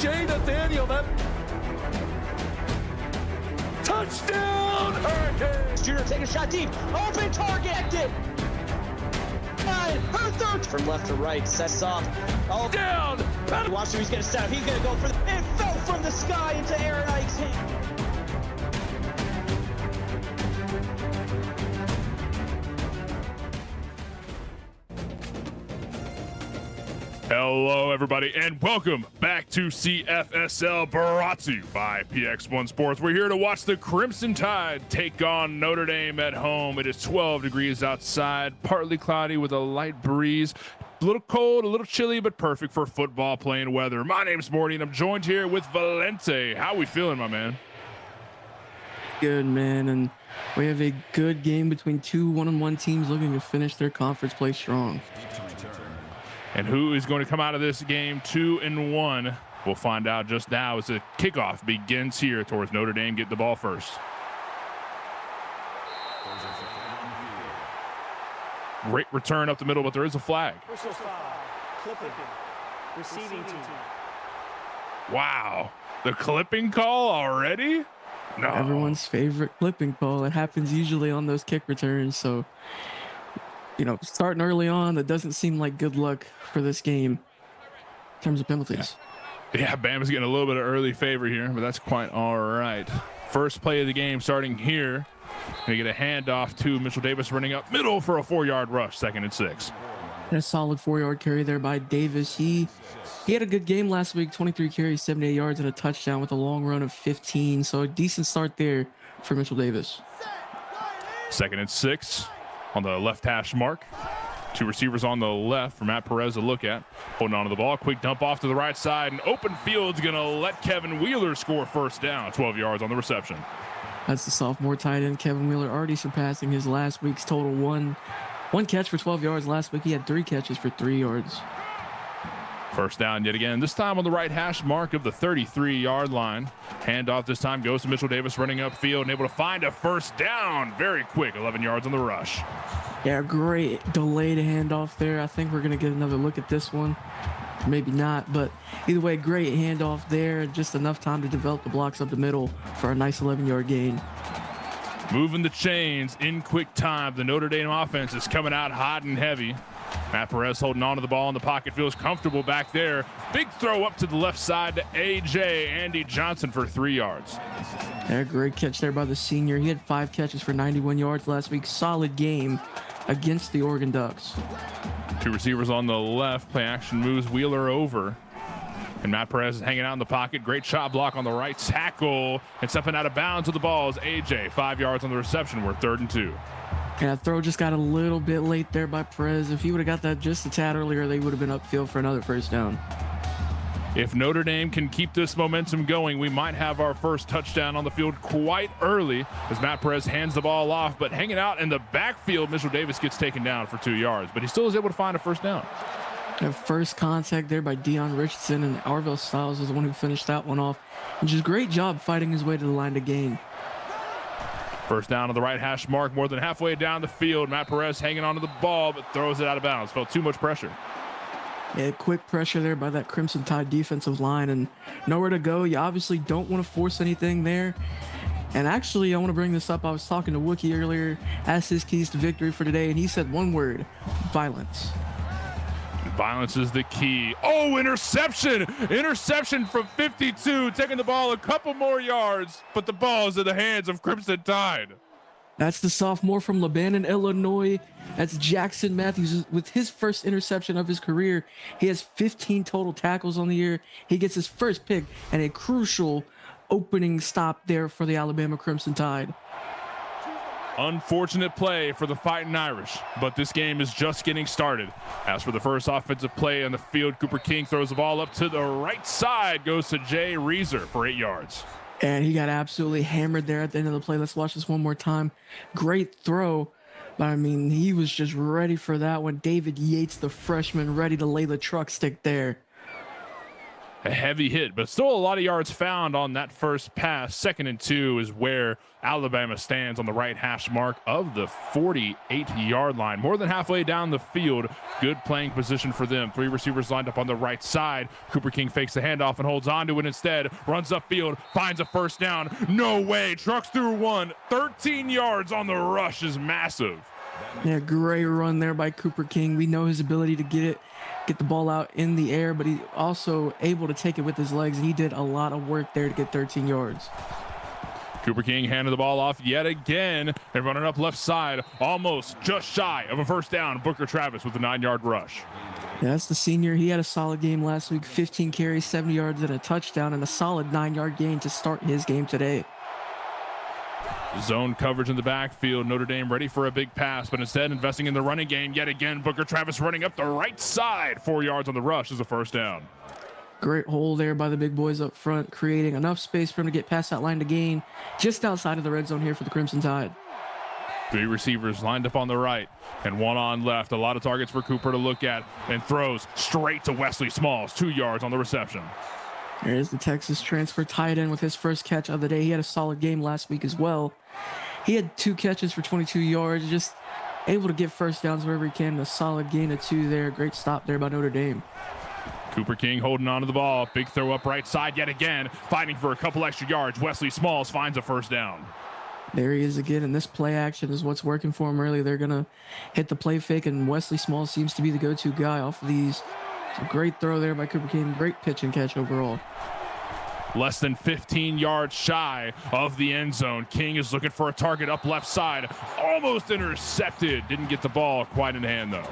AJ Nathaniel, that touchdown Hurricanes! Junior take a shot deep, open target! Her third from left to right, sets off. Oh, down! Watch him, he's gonna set up, he's gonna go for the, it fell from the sky into Aaron Ike's hand. Hello, everybody, and welcome back to CFSL, brought to you by PX1 Sports. We're here to watch the Crimson Tide take on Notre Dame at home. It is 12 degrees outside, partly cloudy with a light breeze. A little cold, a little chilly, but perfect for football playing weather. My name's Morty, and I'm joined here with Valente. How we feeling, my man? Good, man, and we have a good game between two one-on-one teams looking to finish their conference play strong. And who is going to come out of this game 2-1? We'll find out just now as the kickoff begins here towards Notre Dame. Get the ball first. Great return up the middle, but there is a flag. Receiving team. Wow. The clipping call already? No. Everyone's favorite clipping call. It happens usually on those kick returns, so you know, starting early on, that doesn't seem like good luck for this game in terms of penalties. Yeah, Bama's getting a little bit of early favor here, but that's quite all right. First play of the game starting here. They get a handoff to Mitchell Davis running up middle for a 4-yard rush, 2nd and 6. And a solid 4-yard carry there by Davis. He had a good game last week, 23 carries, 78 yards, and a touchdown with a long run of 15. So a decent start there for Mitchell Davis. 2nd and 6. On the left hash mark. 2 receivers on the left for Matt Perez to look at. Holding on to the ball. Quick dump off to the right side. And open field's going to let Kevin Wheeler score first down. 12 yards on the reception. That's the sophomore tight end, Kevin Wheeler, already surpassing his last week's total. One catch for 12 yards. Last week he had 3 catches for 3 yards. First down yet again, this time on the right hash mark of the 33-yard line. Handoff this time goes to Mitchell Davis running upfield and able to find a first down. Very quick, 11 yards on the rush. Yeah, great delayed handoff there. I think we're going to get another look at this one. Maybe not, but either way, great handoff there. Just enough time to develop the blocks up the middle for a nice 11-yard gain. Moving the chains in quick time. The Notre Dame offense is coming out hot and heavy. Matt Perez holding on to the ball in the pocket, feels comfortable back there. Big throw up to the left side to AJ Andy Johnson for 3 yards. Yeah, great catch there by the senior. He had 5 catches for 91 yards last week. Solid game against the Oregon Ducks. 2 receivers on the left. Play action moves Wheeler over. And Matt Perez is hanging out in the pocket. Great shot block on the right tackle. And stepping out of bounds with the ball is AJ. 5 yards on the reception. We're 3rd and 2. Yeah, throw just got a little bit late there by Perez. If he would have got that just a tad earlier, they would have been upfield for another first down. If Notre Dame can keep this momentum going, we might have our first touchdown on the field quite early as Matt Perez hands the ball off, but hanging out in the backfield, Mitchell Davis gets taken down for 2 yards, but he still is able to find a first down. The first contact there by Deion Richardson, and Arvell Styles was the one who finished that one off. And just great job fighting his way to the line to gain. First down on the right hash mark, more than halfway down the field. Matt Perez hanging onto the ball, but throws it out of bounds. Felt too much pressure. Yeah, quick pressure there by that Crimson Tide defensive line and nowhere to go. You obviously don't want to force anything there. And actually, I want to bring this up. I was talking to Wookie earlier, asked his keys to victory for today, and he said one word: violence. Violence is the key. Oh, interception! Interception from 52, taking the ball a couple more yards, but the ball is in the hands of Crimson Tide. That's the sophomore from Lebanon, Illinois. That's Jackson Matthews with his first interception of his career. He has 15 total tackles on the year. He gets his first pick and a crucial opening stop there for the Alabama Crimson Tide. Unfortunate play for the Fighting Irish, but this game is just getting started. As for the first offensive play on the field, Cooper King throws the ball up to the right side, goes to Jay Reeser for 8 yards. And he got absolutely hammered there at the end of the play. Let's watch this one more time. Great throw, but I mean, he was just ready for that one. David Yates, the freshman, ready to lay the truck stick there. a heavy hit, but still a lot of yards found on that first pass. 2nd and 2 is where Alabama stands on the right hash mark of the 48-yard line. More than halfway down the field. Good playing position for them. 3 receivers lined up on the right side. Cooper King fakes the handoff and holds on to it instead. Runs upfield, finds a first down. No way. Trucks through one. 13 yards on the rush is massive. Yeah, great run there by Cooper King. We know his ability to get the ball out in the air, but he also able to take it with his legs. He did a lot of work there to get 13 yards. Cooper King handed the ball off yet again. They're running up left side, almost just shy of a first down. Booker Travis with a 9-yard rush. Yeah, that's the senior. He had a solid game last week. 15 carries, 70 yards, and a touchdown, and a solid 9-yard gain to start his game today. Zone coverage in the backfield. Notre Dame ready for a big pass, but instead investing in the running game yet again. Booker Travis running up the right side. 4 yards on the rush is a first down. Great hole there by the big boys up front, creating enough space for him to get past that line to gain just outside of the red zone here for the Crimson Tide. 3 receivers lined up on the right and 1 on left. A lot of targets for Cooper to look at, and throws straight to Wesley Smalls. 2 yards on the reception. There's the Texas transfer tight end with his first catch of the day. He had a solid game last week as well. He had 2 catches for 22 yards, just able to get first downs wherever he can. A solid gain of 2 there. Great stop there by Notre Dame. Cooper King holding on to the ball. Big throw up right side yet again. Fighting for a couple extra yards. Wesley Smalls finds a first down. There he is again, and this play action is what's working for him early. They're going to hit the play fake, and Wesley Smalls seems to be the go-to guy off of these. So great throw there by Cooper King. Great pitch and catch overall. Less than 15 yards shy of the end zone. King is looking for a target up left side. Almost intercepted. Didn't get the ball quite in hand, though.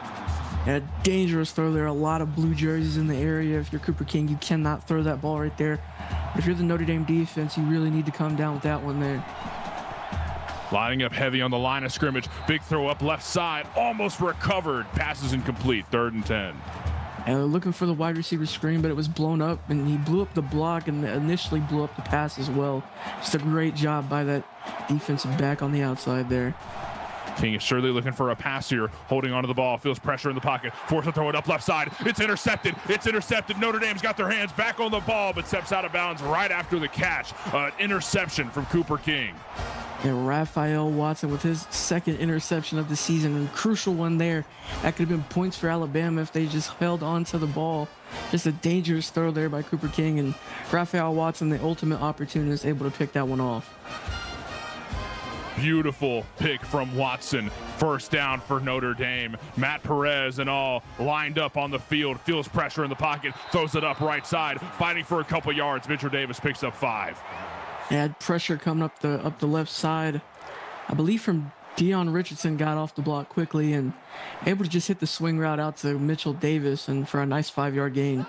A dangerous throw there. A lot of blue jerseys in the area. If you're Cooper King, you cannot throw that ball right there. But if you're the Notre Dame defense, you really need to come down with that one there. Lining up heavy on the line of scrimmage. Big throw up left side. Almost recovered. Passes incomplete. 3rd and 10. And they're looking for the wide receiver screen, but it was blown up, and he blew up the block and initially blew up the pass as well. Just a great job by that defensive back on the outside there. King is surely looking for a pass here, holding onto the ball, feels pressure in the pocket, forced to throw it up left side. It's intercepted. It's intercepted. Notre Dame's got their hands back on the ball, but steps out of bounds right after the catch. Interception from Cooper King. And Raphael Watson with his 2nd interception of the season, and crucial one there. That could have been points for Alabama if they just held on to the ball. Just a dangerous throw there by Cooper King, and Raphael Watson, the ultimate opportunist, able to pick that one off. Beautiful pick from Watson. First down for Notre Dame. Matt Perez and all lined up on the field. Feels pressure in the pocket. Throws it up right side. Fighting for a couple yards. Mitchell Davis picks up 5. Had pressure coming up the left side. I believe from Dion Richardson got off the block quickly and able to just hit the swing route out to Mitchell Davis and for a nice 5-yard gain.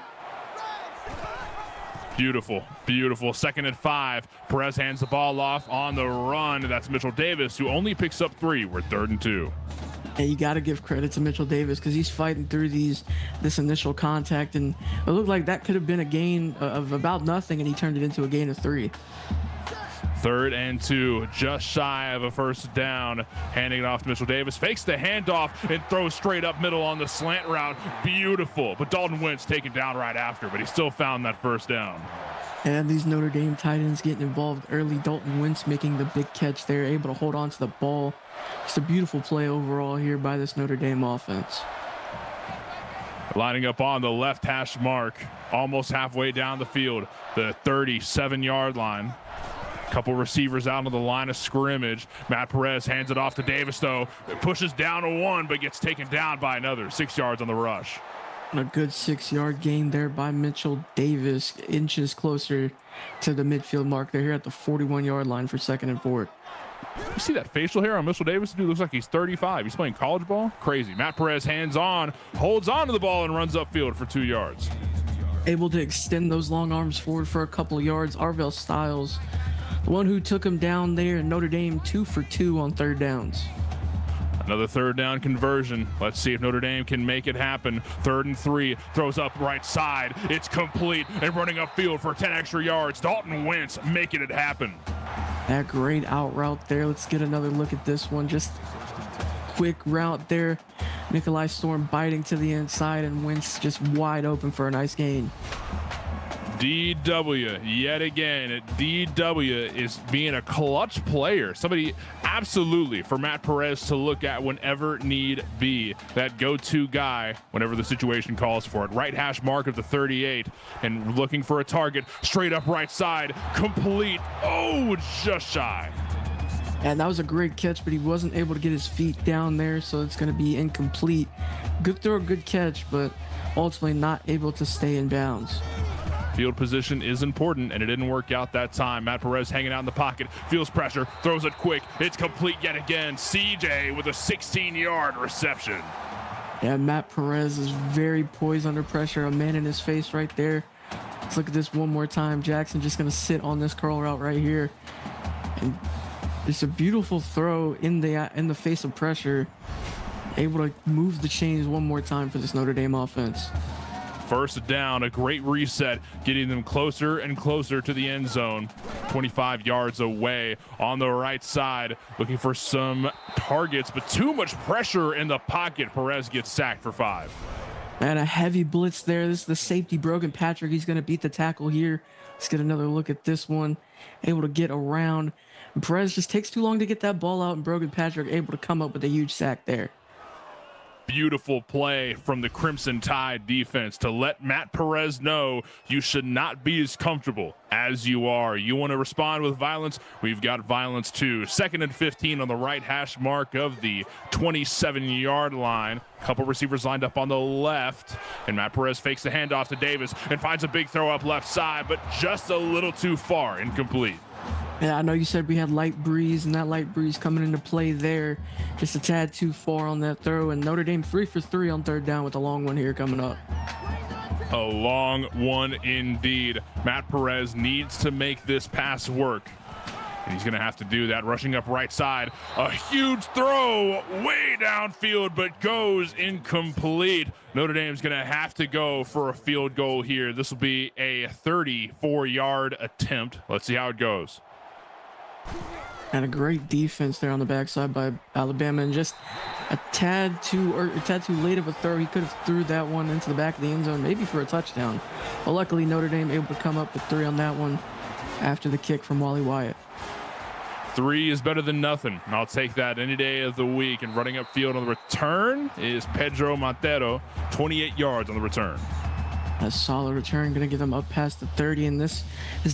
Beautiful, beautiful. 2nd and 5. Perez hands the ball off on the run. That's Mitchell Davis, who only picks up 3. We're 3rd and 2. And you got to give credit to Mitchell Davis because he's fighting through this initial contact, and it looked like that could have been a gain of about nothing, and he turned it into a gain of 3. 3rd and 2, just shy of a first down. Handing it off to Mitchell Davis. Fakes the handoff and throws straight up middle on the slant route. Beautiful. But Dalton Wentz taken down right after, but he still found that first down. And these Notre Dame tight ends getting involved early. Dalton Wentz making the big catch there, able to hold on to the ball. Just a beautiful play overall here by this Notre Dame offense. Lining up on the left hash mark, almost halfway down the field, the 37-yard line. Couple receivers out on the line of scrimmage. Matt Perez hands it off to Davis, though. It pushes down to 1, but gets taken down by another. 6 yards on the rush. A good 6-yard gain there by Mitchell Davis. Inches closer to the midfield mark. They're here at the 41-yard line for 2nd and 4. You see that facial hair on Mitchell Davis? Dude looks like he's 35. He's playing college ball. Crazy. Matt Perez hands on, holds on to the ball, and runs upfield for 2 yards. Able to extend those long arms forward for a couple of yards. Arvell Styles, the one who took him down there in Notre Dame, 2 for 2 on 3rd downs. Another 3rd down conversion. Let's see if Notre Dame can make it happen. 3rd and 3, throws up right side. It's complete and running upfield for 10 extra yards. Dalton Wentz making it happen. That great out route there. Let's get another look at this one. Just quick route there. Nikolai Storm biting to the inside, and Wentz just wide open for a nice gain. DW yet again. DW is being a clutch player. Somebody absolutely for Matt Perez to look at whenever need be. That go-to guy whenever the situation calls for it. Right hash mark of the 38 and looking for a target. Straight up right side. Complete. Oh, just shy. And that was a great catch, but he wasn't able to get his feet down there, so it's going to be incomplete. Good throw, good catch, but ultimately not able to stay in bounds. Field position is important, and it didn't work out that time. Matt Perez hanging out in the pocket, feels pressure, throws it quick. It's complete yet again. CJ with a 16-yard reception. Yeah, Matt Perez is very poised under pressure. A man in his face right there. Let's look at this one more time. Jackson just going to sit on this curl route right here. And it's a beautiful throw in the face of pressure. Able to move the chains one more time for this Notre Dame offense. First down, a great reset, getting them closer and closer to the end zone. 25 yards away on the right side, looking for some targets, but too much pressure in the pocket. Perez gets sacked for 5. And a heavy blitz there. This is the safety, Brogan Patrick. He's going to beat the tackle here. Let's get another look at this one. Able to get around. Perez just takes too long to get that ball out, and Brogan Patrick able to come up with a huge sack there. Beautiful play from the Crimson Tide defense to let Matt Perez know you should not be as comfortable as you are. You want to respond with violence? We've got violence too. 2nd and 15 on the right hash mark of the 27-yard line. Couple receivers lined up on the left, and Matt Perez fakes the handoff to Davis and finds a big throw up left side, but just a little too far, incomplete. Yeah, I know you said we had light breeze, and that light breeze coming into play there. Just a tad too far on that throw, and Notre Dame 3 for 3 on 3rd down with a long one here coming up. A long one indeed. Matt Perez needs to make this pass work, and he's going to have to do that. Rushing up right side, a huge throw way downfield, but goes incomplete. Notre Dame's going to have to go for a field goal here. This will be a 34-yard attempt. Let's see how it goes. And a great defense there on the backside by Alabama, and just a tad too late of a throw. He could have threw that one into the back of the end zone, maybe for a touchdown. But luckily, Notre Dame able to come up with 3 on that one after the kick from Wally Wyatt. 3 is better than nothing, and I'll take that any day of the week. And running up field on the return is Pedro Montero, 28 yards on the return. A solid return, going to get them up past the 30. And this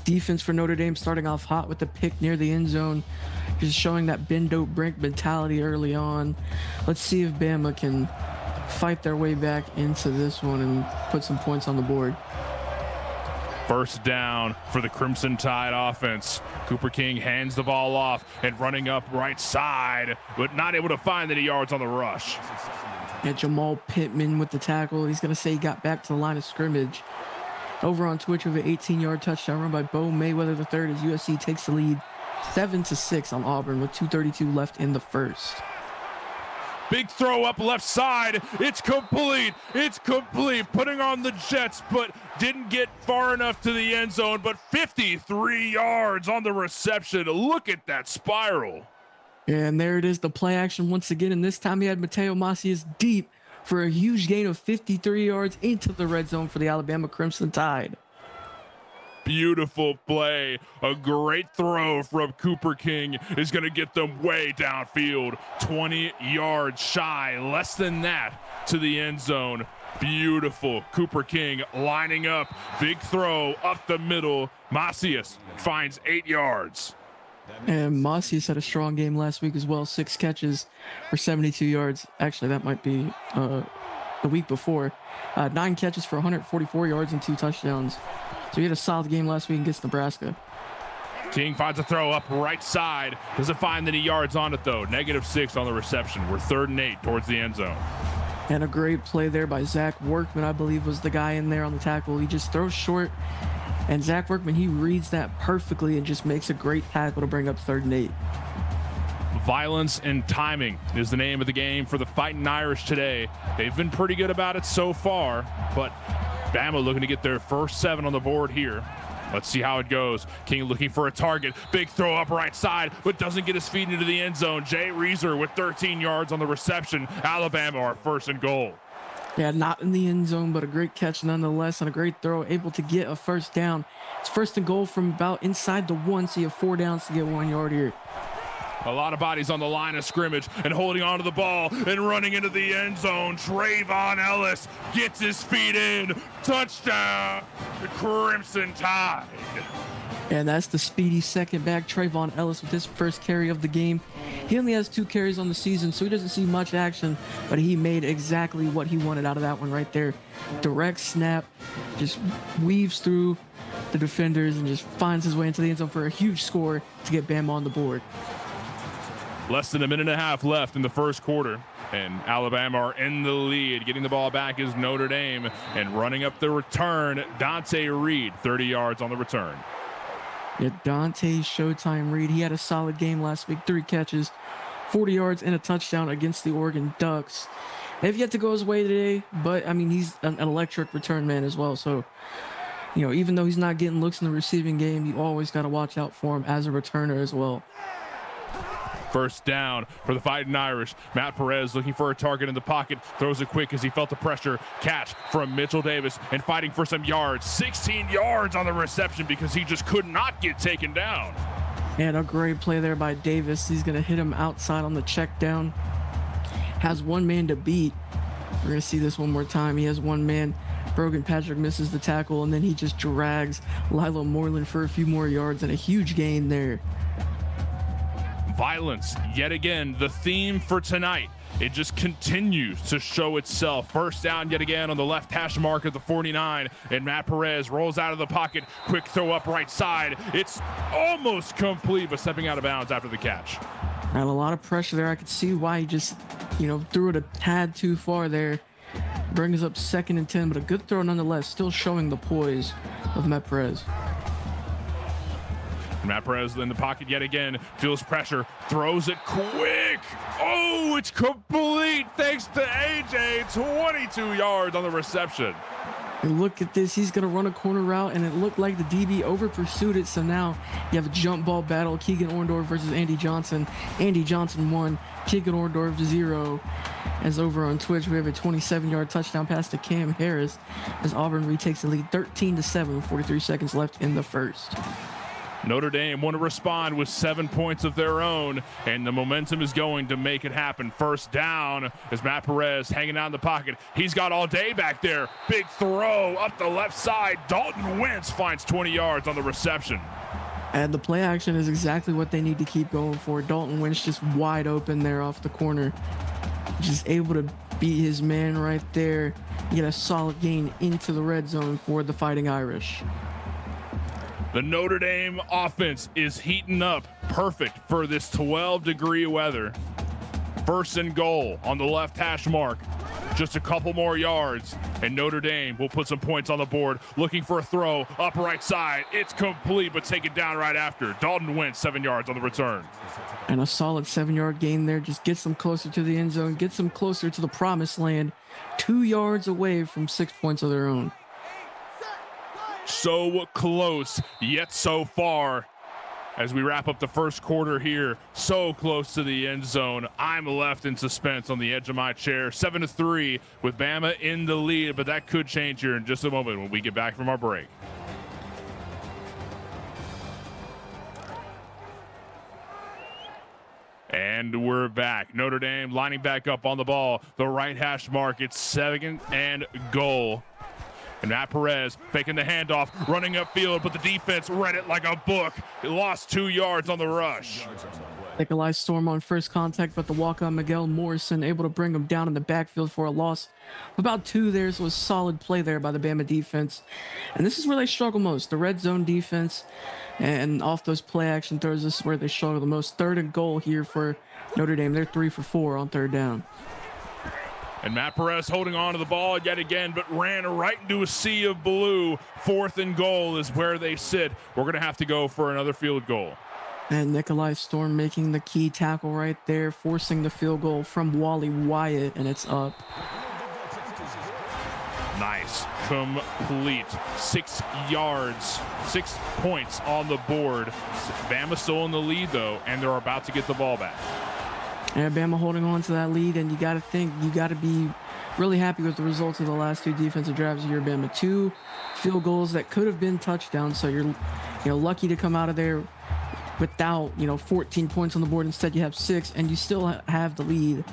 defense for Notre Dame starting off hot with the pick near the end zone, just showing that bend don't break mentality early on. Let's see if Bama can fight their way back into this one and put some points on the board. First down for the Crimson Tide offense. Cooper King hands the ball off and running up right side, but not able to find any yards on the rush. And Jamal Pittman with the tackle. He's going to say he got back to the line of scrimmage. Over on Twitch with an 18-yard touchdown run by Bo Mayweather III as USC takes the lead 7-6 on Auburn with 2:32 left in the first. Big throw up left side. It's complete. It's complete. Putting on the Jets, but didn't get far enough to the end zone, but 53 yards on the reception. Look at that spiral. And there it is, the play action once again. And this time he had Mateo Macias deep for a huge gain of 53 yards into the red zone for the Alabama Crimson Tide. Beautiful play. A great throw from Cooper King is going to get them way downfield. 20 yards shy, less than that to the end zone. Beautiful. Cooper King lining up. Big throw up the middle. Macias finds 8 yards. And Macias had a strong game last week as well. 6 catches for 72 yards. Actually, that might be the week before. 9 catches for 144 yards and 2 touchdowns. So he had a solid game last week against Nebraska. King finds a throw up right side. Doesn't find any yards on it, though. -6 on the reception. We're 3rd and 8 towards the end zone. And a great play there by Zach Workman, I believe, was the guy in there on the tackle. He just throws short. And Zach Workman, he reads that perfectly and just makes a great tackle to bring up 3rd and 8. Violence and timing is the name of the game for the Fighting Irish today. They've been pretty good about it so far, but Bama looking to get their first 7 on the board here. Let's see how it goes. King looking for a target. Big throw up right side, but doesn't get his feet into the end zone. Jay Reeser with 13 yards on the reception. Alabama are 1st and goal. Yeah, not in the end zone, but a great catch nonetheless, and a great throw, able to get a first down. It's first and goal from about inside the 1, so you have 4 downs to get 1 yard here. A lot of bodies on the line of scrimmage and holding on to the ball and running into the end zone. Trayvon Ellis gets his feet in. Touchdown, the Crimson Tide. And that's the speedy second back, Trayvon Ellis, with his first carry of the game. He only has 2 carries on the season, so he doesn't see much action, but he made exactly what he wanted out of that one right there. Direct snap, just weaves through the defenders and just finds his way into the end zone for a huge score to get Bama on the board. Less than a minute and a half left in the first quarter, and Alabama are in the lead. Getting the ball back is Notre Dame, and running up the return, Dante Reed, 30 yards on the return. Yeah, Dante Showtime Reed, he had a solid game last week, 3 catches, 40 yards, and a touchdown against the Oregon Ducks. They've yet to go his way today, but, I mean, he's an electric return man as well. So, you know, even though he's not getting looks in the receiving game, you always got to watch out for him as a returner as well. First down for the Fighting Irish. Matt Perez looking for a target in the pocket. Throws it quick as he felt the pressure. Catch from Mitchell Davis and fighting for some yards. 16 yards on the reception because he just could not get taken down. And a great play there by Davis. He's going to hit him outside on the check down. Has 1 man to beat. We're going to see this one more time. He has 1 man. Brogan Patrick misses the tackle, and then he just drags Lilo Moreland for a few more yards and a huge gain there. Violence, yet again, the theme for tonight. It just continues to show itself. First down yet again on the left hash mark of the 49, and Matt Perez rolls out of the pocket. Quick throw up right side. It's almost complete, but stepping out of bounds after the catch. Had a lot of pressure there. I could see why he just, threw it a tad too far there. Brings up 2nd and 10, but a good throw nonetheless, still showing the poise of Matt Perez. Matt Perez in the pocket yet again, feels pressure, throws it quick. Oh, it's complete thanks to AJ, 22 yards on the reception. And look at this, he's going to run a corner route, and it looked like the DB over pursued it, so now you have a jump ball battle, Keegan Orndorff versus Andy Johnson. Andy Johnson 1, Keegan Orndorff 0. As over on Twitch, we have a 27-yard touchdown pass to Cam Harris as Auburn retakes the lead 13-7, 43 seconds left in the first. Notre Dame want to respond with 7 points of their own, and the momentum is going to make it happen. First down is Matt Perez hanging out in the pocket. He's got all day back there. Big throw up the left side. Dalton Wentz finds 20 yards on the reception. And the play action is exactly what they need to keep going for. Dalton Wentz just wide open there off the corner. Just able to beat his man right there. Get a solid gain into the red zone for the Fighting Irish. The Notre Dame offense is heating up, perfect for this 12-degree weather. First and goal on the left hash mark. Just a couple more yards, and Notre Dame will put some points on the board. Looking for a throw, up right side. It's complete, but taken down right after. Dalton Wentz, 7 yards on the return. And a solid 7-yard gain there. Just gets them closer to the end zone, gets them closer to the promised land. 2 yards away from 6 points of their own. So close, yet so far. As we wrap up the first quarter here, so close to the end zone. I'm left in suspense on the edge of my chair. 7-3 with Bama in the lead, but that could change here in just a moment when we get back from our break. And we're back. Notre Dame lining back up on the ball. The right hash mark. It's 2nd and goal. And Matt Perez faking the handoff, running upfield, but the defense read it like a book. It lost 2 yards on the rush. Nikolai Storm on first contact, but the walk-on Miguel Morrison able to bring him down in the backfield for a loss of about 2 there. So a solid play there by the Bama defense. And this is where they struggle most, the red zone defense. And off those play action throws, this is where they struggle the most. 3rd and goal here for Notre Dame. They're 3 for 4 on 3rd down. And Matt Perez holding on to the ball yet again, but ran right into a sea of blue. 4th and goal is where they sit. We're going to have to go for another field goal. And Nikolai Storm making the key tackle right there, forcing the field goal from Wally Wyatt, and it's up. Nice. Complete. 6 yards, 6 points on the board. Bama still in the lead, though, and they're about to get the ball back. Alabama holding on to that lead, and you got to think, you got to be really happy with the results of the last 2 defensive drives of your Bama. 2 field goals that could have been touchdowns. So you're, lucky to come out of there without, 14 points on the board. Instead, you have 6, and you still have the lead.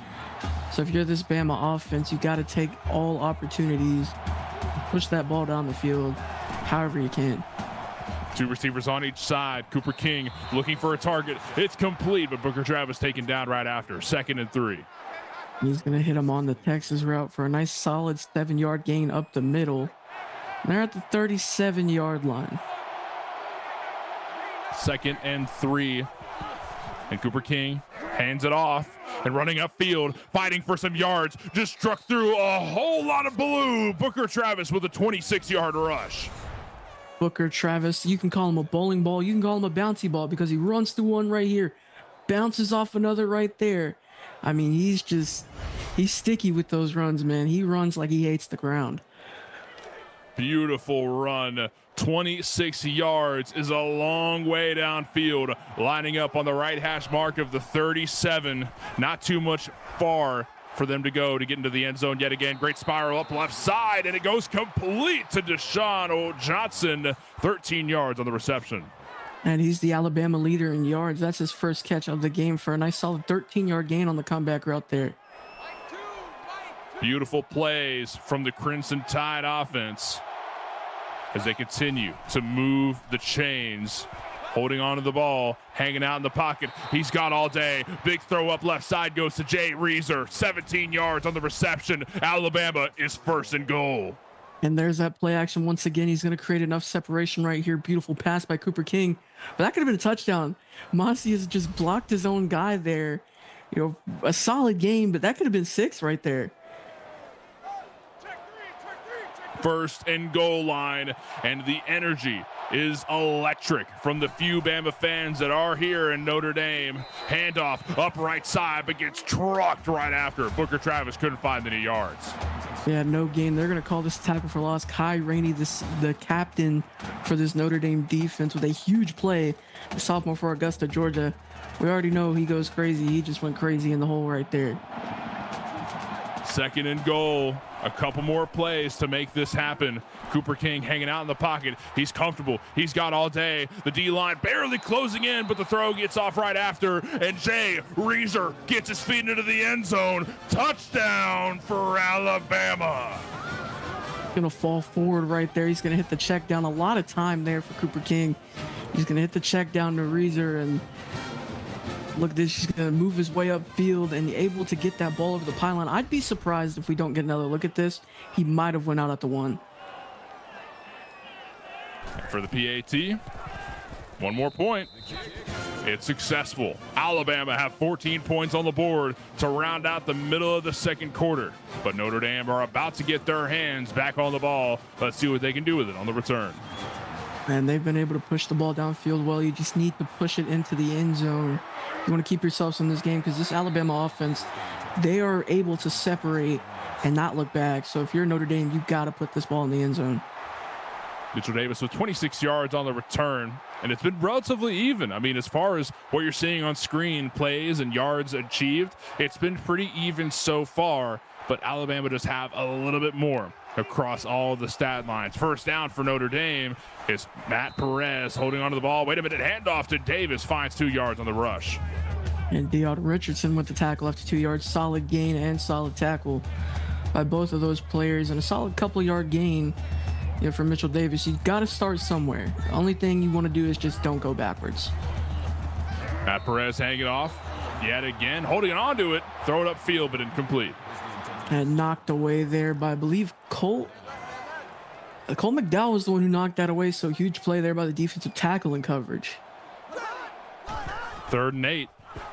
So if you're this Bama offense, you got to take all opportunities, push that ball down the field however you can. 2 receivers on each side. Cooper King looking for a target. It's complete, but Booker Travis taken down right after. 2nd and 3. He's going to hit him on the Texas route for a nice solid 7-yard gain up the middle. And they're at the 37-yard line. 2nd and 3. And Cooper King hands it off and running upfield, fighting for some yards. Just struck through a whole lot of blue. Booker Travis with a 26-yard rush. Booker Travis, you can call him a bowling ball. You can call him a bouncy ball because he runs through one right here, bounces off another right there. I mean, he's sticky with those runs, man. He runs like he hates the ground. Beautiful run. 26 yards is a long way downfield, lining up on the right hash mark of the 37. Not too much far for them to go to get into the end zone yet again. Great spiral up left side, and it goes complete to Deshaun Johnson. 13 yards on the reception. And he's the Alabama leader in yards. That's his first catch of the game for a nice solid 13-yard gain on the comeback route there. Beautiful plays from the Crimson Tide offense as they continue to move the chains. Holding on to the ball, hanging out in the pocket. He's got all day. Big throw up left side goes to Jay Reeser. 17 yards on the reception. Alabama is 1st and goal. And there's that play action once again. He's going to create enough separation right here. Beautiful pass by Cooper King. But that could have been a touchdown. Mossy has just blocked his own guy there. A solid game, but that could have been 6 right there. 1st and goal line, and the energy is electric from the few Bama fans that are here in Notre Dame. Handoff up right side, but gets trucked right after. Booker Travis couldn't find any yards. Yeah, no gain. They're going to call this tackle for loss. Kai Rainey, the captain for this Notre Dame defense, with a huge play. The sophomore for Augusta, Georgia. We already know he goes crazy. He just went crazy in the hole right there. 2nd and goal. A couple more plays to make this happen. Cooper King hanging out in the pocket. He's comfortable. He's got all day. The D-line barely closing in, but the throw gets off right after. And Jay Reeser gets his feet into the end zone. Touchdown for Alabama. Gonna fall forward right there. He's gonna hit the check down. A lot of time there for Cooper King. He's gonna hit the check down to Reeser, and look at this. He's going to move his way upfield and able to get that ball over the pylon. I'd be surprised if we don't get another look at this. He might have went out at the 1. For the PAT, one more point. It's successful. Alabama have 14 points on the board to round out the middle of the 2nd quarter. But Notre Dame are about to get their hands back on the ball. Let's see what they can do with it on the return. And they've been able to push the ball downfield well. You just need to push it into the end zone. You want to keep yourselves in this game because this Alabama offense, they are able to separate and not look back. So if you're Notre Dame, you got to put this ball in the end zone. Mitchell Davis with 26 yards on the return, and it's been relatively even. I mean, as far as what you're seeing on screen, plays and yards achieved, it's been pretty even so far, but Alabama just have a little bit more across all the stat lines. 1st down for Notre Dame is Matt Perez holding onto the ball. Wait a minute, handoff to Davis, finds 2 yards on the rush. And Deon Richardson with the tackle after 2 yards. Solid gain and solid tackle by both of those players, and a solid couple-yard gain for Mitchell Davis. You got to start somewhere. The only thing you want to do is just don't go backwards. Matt Perez hanging off yet again, holding on to it. Throw it upfield, but incomplete. And knocked away there by, I believe, Cole McDowell was the one who knocked that away. So huge play there by the defensive tackle in coverage. 3rd and 8.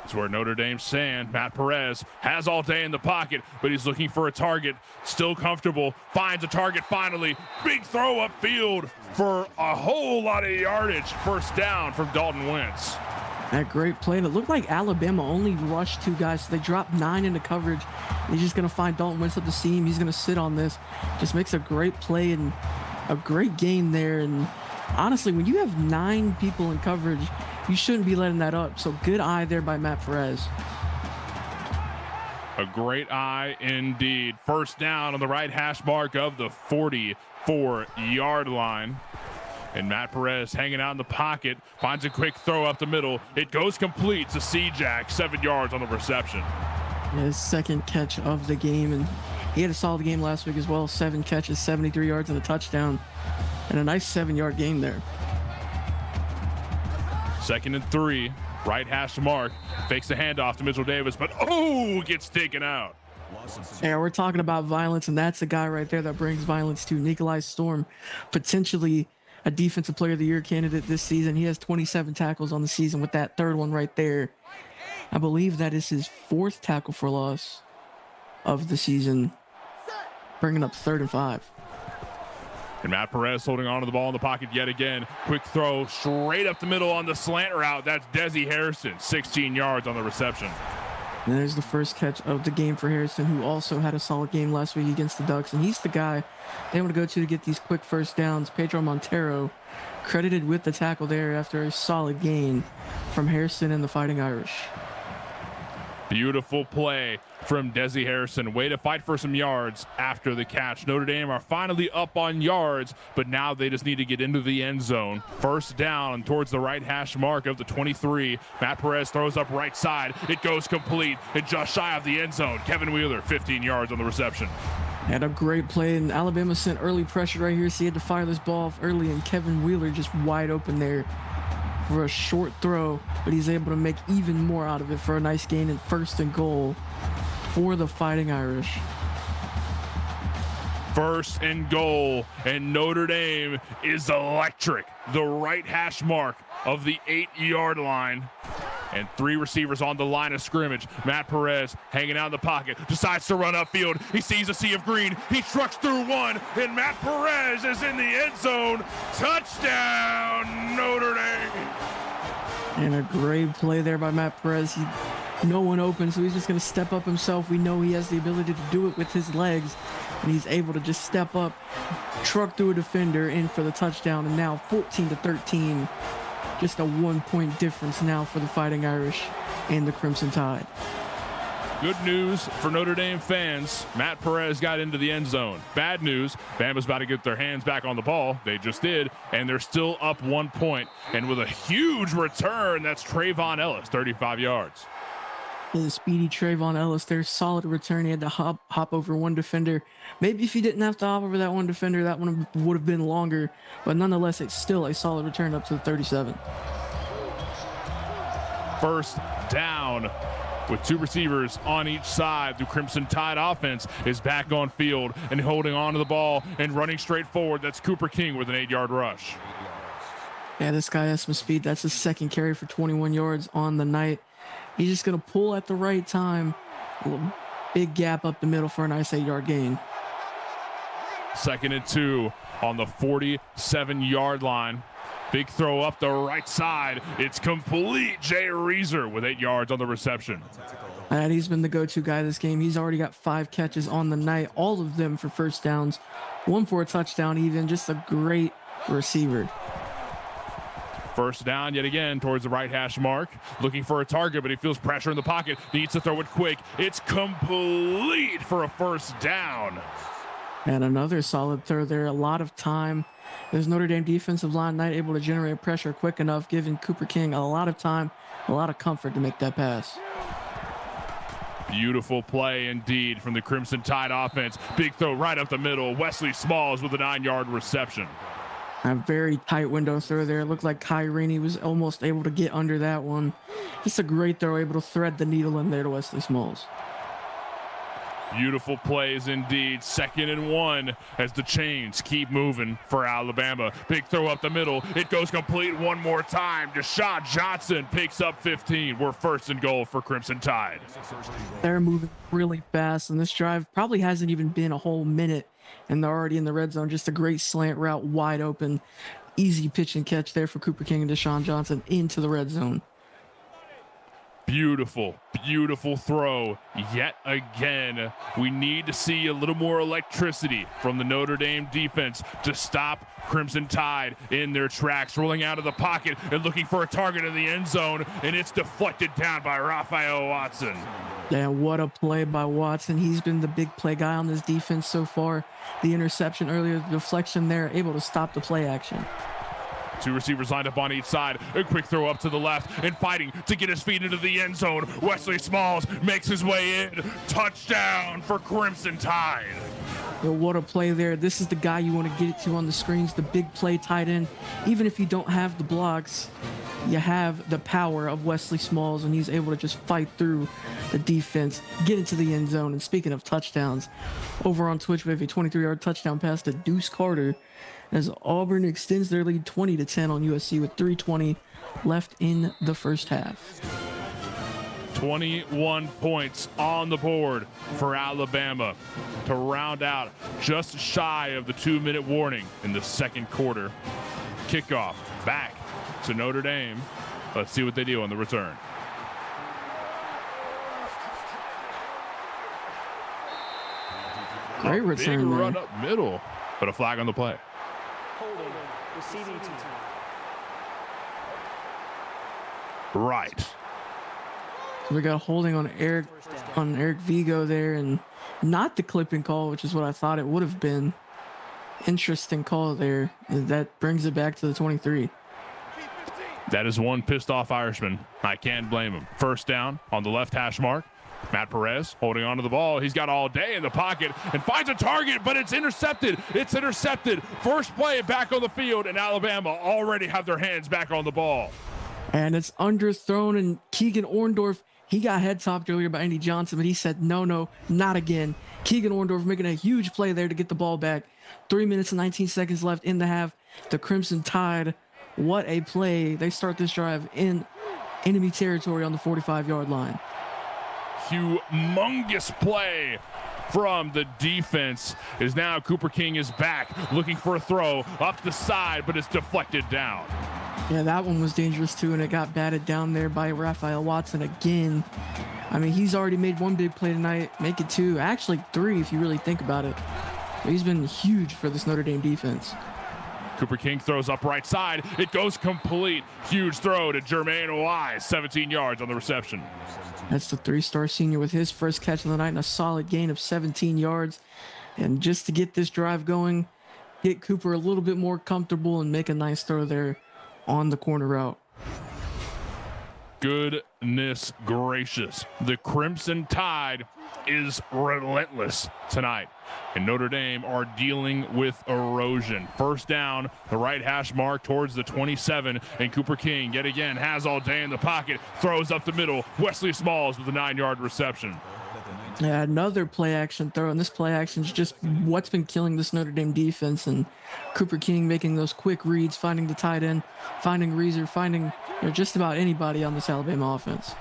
It's where Notre Dame stand. Matt Perez has all day in the pocket, but he's looking for a target. Still comfortable. Finds a target finally. Big throw upfield for a whole lot of yardage. 1st down from Dalton Wentz. That great play. And it looked like Alabama only rushed 2 guys. So they dropped 9 into coverage. He's just going to find Dalton Wentz up the seam. He's going to sit on this. Just makes a great play and a great game there. And honestly, when you have 9 people in coverage, you shouldn't be letting that up. So good eye there by Matt Perez. A great eye indeed. First down on the right hash mark of the 44-yard line. And Matt Perez hanging out in the pocket, finds a quick throw up the middle. It goes complete to C-Jack, 7 yards on the reception. His second catch of the game, and he had a solid game last week as well. 7 catches, 73 yards and a touchdown, and a nice 7-yard gain there. 2nd and 3, right hash mark, fakes the handoff to Mitchell Davis, but gets taken out. Yeah, we're talking about violence, and that's a guy right there that brings violence to Nikolai Storm, potentially a defensive player of the year candidate this season. He has 27 tackles on the season with that third one right there. I believe that is his 4th tackle for loss of the season, bringing up 3rd and 5. And Matt Perez holding on to the ball in the pocket yet again. Quick throw straight up the middle on the slant route. That's Desi Harrison, 16 yards on the reception. And there's the first catch of the game for Harrison, who also had a solid game last week against the Ducks. And he's the guy they want to go to get these quick first downs. Pedro Montero credited with the tackle there after a solid gain from Harrison and the Fighting Irish. Beautiful play from Desi Harrison. Way to fight for some yards after the catch. Notre Dame are finally up on yards, but now they just need to get into the end zone. First down towards the right hash mark of the 23. Matt Perez throws up right side. It goes complete and just shy of the end zone. Kevin Wheeler, 15 yards on the reception. Had a great play, and Alabama sent early pressure right here, so he had to fire this ball off early, and Kevin Wheeler just wide open there for a short throw, but he's able to make even more out of it for a nice gain in 1st and goal for the Fighting Irish. 1st and goal, and Notre Dame is electric. The right hash mark of the 8-yard line. And 3 receivers on the line of scrimmage. Matt Perez hanging out in the pocket, decides to run upfield. He sees a sea of green. He trucks through one, and Matt Perez is in the end zone. Touchdown, Notre Dame. And a great play there by Matt Perez. No one open, so he's just going to step up himself. We know he has the ability to do it with his legs, and he's able to just step up, truck through a defender, in for the touchdown, and now 14-13. Just a 1-point difference now for the Fighting Irish and the Crimson Tide. Good news for Notre Dame fans. Matt Perez got into the end zone. Bad news, Bama's about to get their hands back on the ball. They just did, and they're still up 1 point. And with a huge return, that's Trayvon Ellis, 35 yards. The speedy Trayvon Ellis there, solid return. He had to hop over one defender. Maybe if he didn't have to hop over that one defender, that one would have been longer. But nonetheless, it's still a solid return up to the 37. First down with 2 receivers on each side. The Crimson Tide offense is back on field and holding on to the ball and running straight forward. That's Cooper King with an 8-yard rush. Yeah, this guy has some speed. That's his 2nd carry for 21 yards on the night. He's just going to pull at the right time. Big gap up the middle for a nice 8-yard gain. 2nd and 2 on the 47-yard line. Big throw up the right side. It's complete. Jay Reeser with 8 yards on the reception. And he's been the go-to guy this game. He's already got 5 catches on the night, all of them for first downs, 1 for a touchdown even. Just a great receiver. First down yet again towards the right hash mark. Looking for a target, but he feels pressure in the pocket. Needs to throw it quick. It's complete for a first down. And another solid throw there. A lot of time. There's Notre Dame defensive line not able to generate pressure quick enough, giving Cooper King a lot of time, a lot of comfort to make that pass. Beautiful play indeed from the Crimson Tide offense. Big throw right up the middle. Wesley Smalls with a 9-yard reception. A very tight window throw there. It looked like Kyrie was almost able to get under that one. Just a great throw, able to thread the needle in there to Wesley Smalls. Beautiful plays indeed. 2nd and 1 as the chains keep moving for Alabama. Big throw up the middle. It goes complete one more time. Deshaun Johnson picks up 15. We're 1st and goal for Crimson Tide. They're moving really fast, and this drive probably hasn't even been a whole minute, and they're already in the red zone. Just a great slant route, wide open, easy pitch and catch there for Cooper King and Deshaun Johnson into the red zone. Beautiful, beautiful throw yet again. We need to see a little more electricity from the Notre Dame defense to stop Crimson Tide in their tracks. Rolling out of the pocket and looking for a target in the end zone, and it's deflected down by Raphael Watson. Yeah, what a play by Watson. He's been the big play guy on this defense so far. The interception earlier, the deflection there, able to stop the play action. Two receivers lined up on each side. A quick throw up to the left and fighting to get his feet into the end zone. Wesley Smalls makes his way in. Touchdown for Crimson Tide. Yo, what a play there. This is the guy you want to get it to on the screens, the big play tight end. Even if you don't have the blocks, you have the power of Wesley Smalls, and he's able to just fight through the defense, get into the end zone. And speaking of touchdowns, over on Twitch, we have a 23-yard touchdown pass to Deuce Carter as Auburn extends their lead 20-10 on USC with 3:20 left in the first half. 21 points on the board for Alabama to round out just shy of the 2-minute warning in the second quarter. Kickoff back to Notre Dame. Let's see what they do on the return. Great return Big there. run up middle, but a flag on the play. Holding, receiving team. Right. So we got holding on Eric Vigo there, and not the clipping call, which is what I thought it would have been. Interesting call there. And that brings it back to the 23. That is one pissed off Irishman. I can't blame him. First down on the left hash mark. Matt Perez holding onto the ball. He's got all day in the pocket and finds a target, but it's intercepted. It's intercepted. First play back on the field, and Alabama already have their hands back on the ball. And it's underthrown, and Keegan Orndorff, he got head topped earlier by Andy Johnson, but he said, no, not again. Keegan Orndorff making a huge play there to get the ball back. 3 minutes and 19 seconds left in the half. The Crimson Tide, what a play. They start this drive in enemy territory on the 45-yard line. Humongous play from the defense is now Cooper King is back looking for a throw up the side, but it's deflected down. Yeah, that one was dangerous too, and it got batted down there by Raphael Watson again. I mean, he's already made one big play tonight, make it two, actually three if you really think about it. But he's been huge for this Notre Dame defense. Cooper King throws up right side. It goes complete. Huge throw to Jermaine Wise, 17 yards on the reception. That's the three-star senior with his first catch of the night and a solid gain of 17 yards. And just to get this drive going, get Cooper a little bit more comfortable and make a nice throw there on the corner route. Goodness gracious. The Crimson Tide is relentless tonight, and Notre Dame are dealing with erosion. First down, the right hash mark towards the 27, and Cooper King yet again has all day in the pocket, throws up the middle. Wesley Smalls with a 9-yard reception. Yeah, another play action throw, and this play action is just what's been killing this Notre Dame defense. And Cooper King making those quick reads, finding the tight end, finding Reeser, finding just about anybody on this Alabama offense.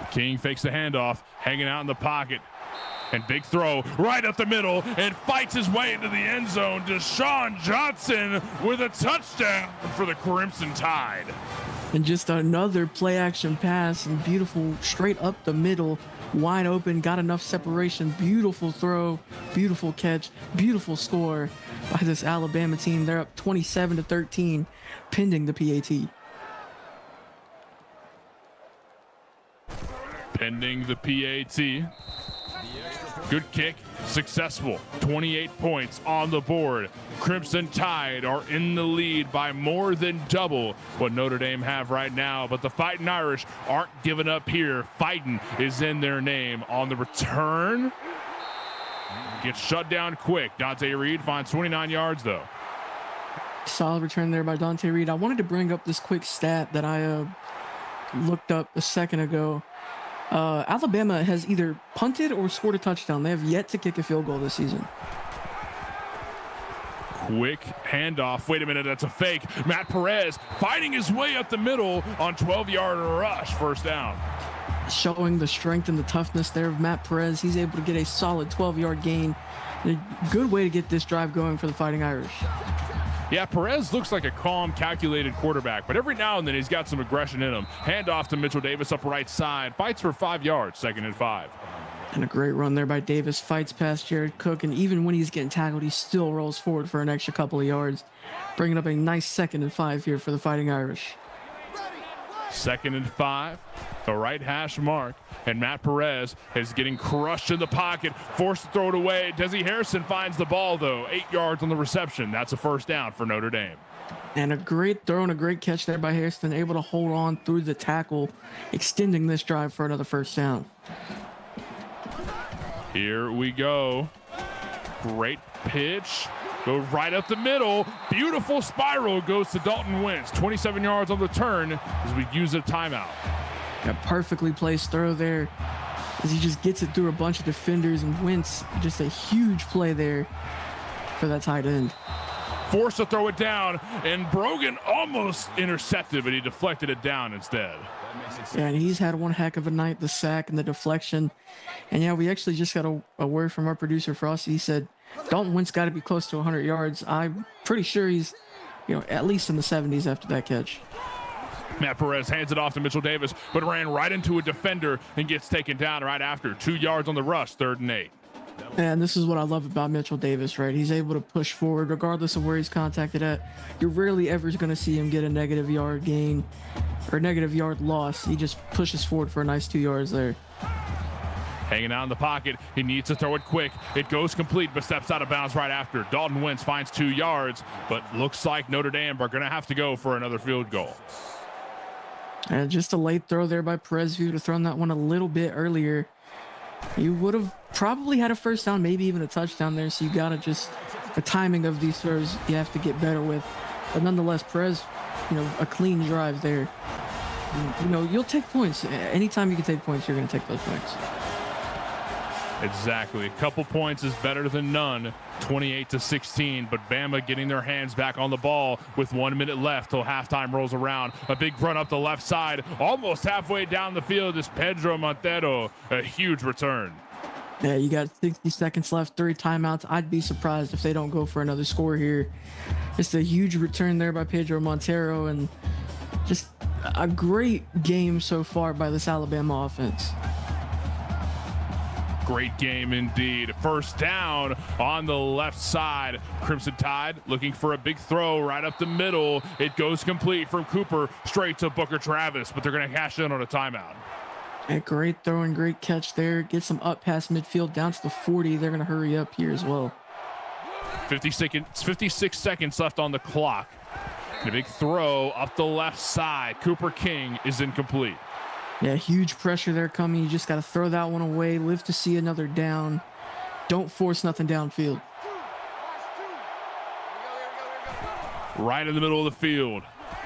King fakes the handoff, hanging out in the pocket, and big throw right up the middle, and fights his way into the end zone. Deshaun Johnson with a touchdown for the Crimson Tide. And just another play action pass, and beautiful straight up the middle, wide open, got enough separation. Beautiful throw, beautiful catch, beautiful score by this Alabama team. They're up 27-13, pending the PAT. Pending the PAT. Good kick, successful. 28 points on the board. Crimson Tide are in the lead by more than double what Notre Dame have right now, but the Fighting Irish aren't giving up here. Fighting is in their name. On the return, gets shut down quick. Dante Reed finds 29 yards though. Solid return there by Dante Reed. I wanted to bring up this quick stat that I looked up a second ago. Alabama has either punted or scored a touchdown. They have yet to kick a field goal this season. Quick handoff. Wait a minute, that's a fake. Matt Perez fighting his way up the middle on 12-yard rush. First down. Showing the strength and the toughness there of Matt Perez. He's able to get a solid 12-yard gain. A good way to get this drive going for the Fighting Irish. Yeah, Perez looks like a calm, calculated quarterback, but every now and then he's got some aggression in him. Hand off to Mitchell Davis up right side. Fights for 5 yards, 2nd and 5. And a great run there by Davis. Fights past Jared Cook, and even when he's getting tackled, he still rolls forward for an extra couple of yards, bringing up a nice 2nd and 5 here for the Fighting Irish. 2nd and 5, the right hash mark, and Matt Perez is getting crushed in the pocket, forced to throw it away. Desi Harrison finds the ball, though, 8 yards on the reception. That's a 1st down for Notre Dame. And a great throw and a great catch there by Harrison, able to hold on through the tackle, extending this drive for another 1st down. Here we go. Great pitch. Go right up the middle. Beautiful spiral goes to Dalton Wentz. 27 yards on the turn as we use a timeout. A perfectly placed throw there as he just gets it through a bunch of defenders, and Wentz, just a huge play there for that tight end. Forced to throw it down, and Brogan almost intercepted, but he deflected it down instead. Yeah, and he's had one heck of a night, the sack and the deflection. And yeah, we actually just got a word from our producer, Frosty. He said Dalton Wentz got to be close to 100 yards. I'm pretty sure he's, at least in the 70s after that catch. Matt Perez hands it off to Mitchell Davis, but ran right into a defender and gets taken down right after. 2 yards on the rush, 3rd and 8. And this is what I love about Mitchell Davis, right? He's able to push forward regardless of where he's contacted at. You're rarely ever going to see him get a negative yard gain or negative yard loss. He just pushes forward for a nice 2 yards there. Hanging out in the pocket. He needs to throw it quick. It goes complete, but steps out of bounds right after. Dalton Wentz finds 2 yards, but looks like Notre Dame are going to have to go for another field goal. And just a late throw there by Perez. If you would have thrown that one a little bit earlier, you would have probably had a 1st down, maybe even a touchdown there. So you got to just, the timing of these throws, you have to get better with. But nonetheless, Perez, a clean drive there. You'll take points. Anytime you can take points, you're going to take those points. Exactly. A couple points is better than none. 28-16, but Bama getting their hands back on the ball with 1 minute left till halftime rolls around. A big run up the left side, almost halfway down the field is Pedro Montero. A huge return. Yeah, you got 60 seconds left, 3 timeouts. I'd be surprised if they don't go for another score here. Just a huge return there by Pedro Montero, and just a great game so far by this Alabama offense. Great game indeed. 1st down on the left side. Crimson Tide looking for a big throw right up the middle. It goes complete from Cooper straight to Booker Travis, but they're going to cash in on a timeout. A great throw and great catch there. Gets them up past midfield down to the 40. They're going to hurry up here as well. 56 seconds left on the clock. And a big throw up the left side. Cooper King is incomplete. Yeah, huge pressure there coming. You just got to throw that one away. Live to see another down. Don't force nothing downfield. Right in the middle of the field.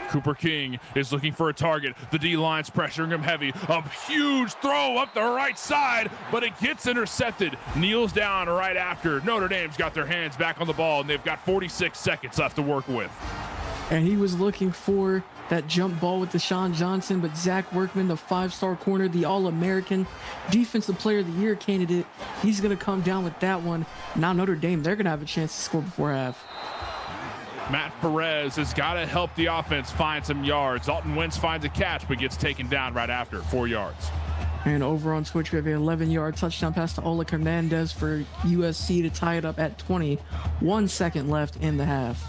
Cooper King is looking for a target. The D-line's pressuring him heavy. A huge throw up the right side, but it gets intercepted. Kneels down right after. Notre Dame's got their hands back on the ball, and they've got 46 seconds left to work with. And he was looking for that jump ball with Deshaun Johnson, but Zach Workman, the 5-star corner, the All-American Defensive Player of the Year candidate, he's going to come down with that one. Now Notre Dame, they're going to have a chance to score before half. Matt Perez has got to help the offense find some yards. Dalton Wentz finds a catch, but gets taken down right after, 4 yards. And over on Twitch, we have an 11-yard touchdown pass to Oleg Hernandez for USC to tie it up at 20. 1 second left in the half.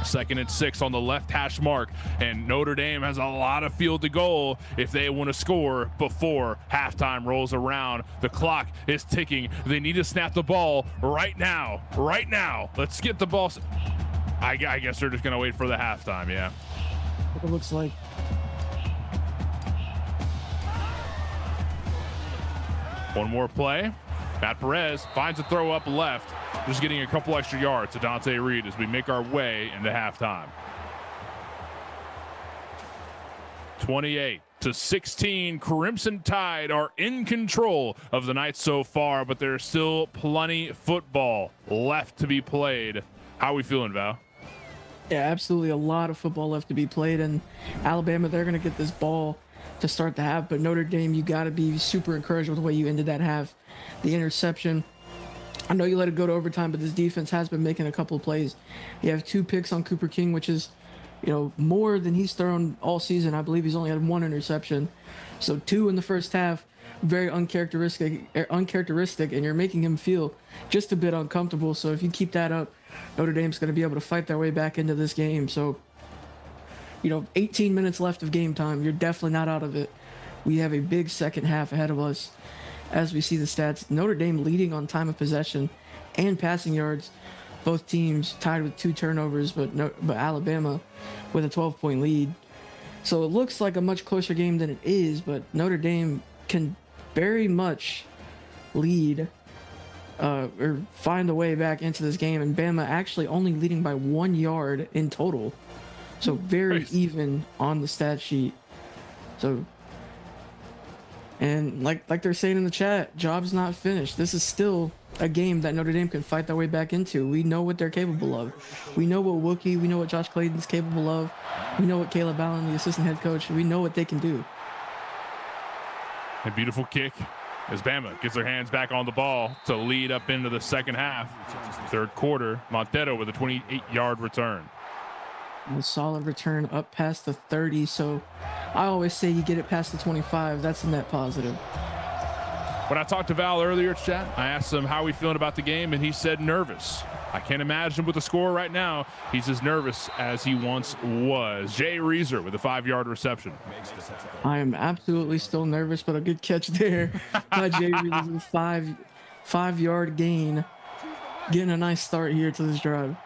2nd and 6 on the left hash mark, and Notre Dame has a lot of field to goal if they want to score before halftime rolls around. The clock is ticking. They need to snap the ball right now. Right now. Let's get the ball. I guess they're just going to wait for the halftime, yeah. It looks like. One more play. Matt Perez finds a throw up left. Just getting a couple extra yards to Dante Reed as we make our way into halftime. 28-16, Crimson Tide are in control of the night so far, but there's still plenty football left to be played. How are we feeling, Val? Yeah, absolutely a lot of football left to be played, and Alabama, they're going to get this ball to start the half, but Notre Dame, you got to be super encouraged with the way you ended that half. The interception I know you let it go to overtime, but this defense has been making a couple of plays. You have 2 picks on Cooper King, which is, more than he's thrown all season. I believe he's only had 1 interception. So 2 in the first half, very uncharacteristic, and you're making him feel just a bit uncomfortable. So if you keep that up, Notre Dame's going to be able to fight their way back into this game. So, 18 minutes left of game time. You're definitely not out of it. We have a big second half ahead of us. As we see the stats, Notre Dame leading on time of possession and passing yards. Both teams tied with 2 turnovers, but Alabama with a 12-point lead. So it looks like a much closer game than it is, but Notre Dame can very much lead or find a way back into this game, and Bama actually only leading by 1 yard in total. So very even on the stat sheet. So, and like they're saying in the chat, job's not finished. This is still a game that Notre Dame can fight their way back into. We know what they're capable of. We know what Wookie, we know what Josh Clayton's capable of. We know what Caleb Allen, the assistant head coach, we know what they can do. A beautiful kick as Bama gets their hands back on the ball to lead up into the second half. Third quarter, Montero with a 28-yard return. A solid return up past the 30. So I always say you get it past the 25. That's a net positive. When I talked to Val earlier, chat, I asked him how he feeling about the game, and he said nervous. I can't imagine with the score right now, he's as nervous as he once was. Jay Reeser with a 5-yard reception. I am absolutely still nervous, but a good catch there by Jay Reeser. 5-yard gain. Getting a nice start here to this drive.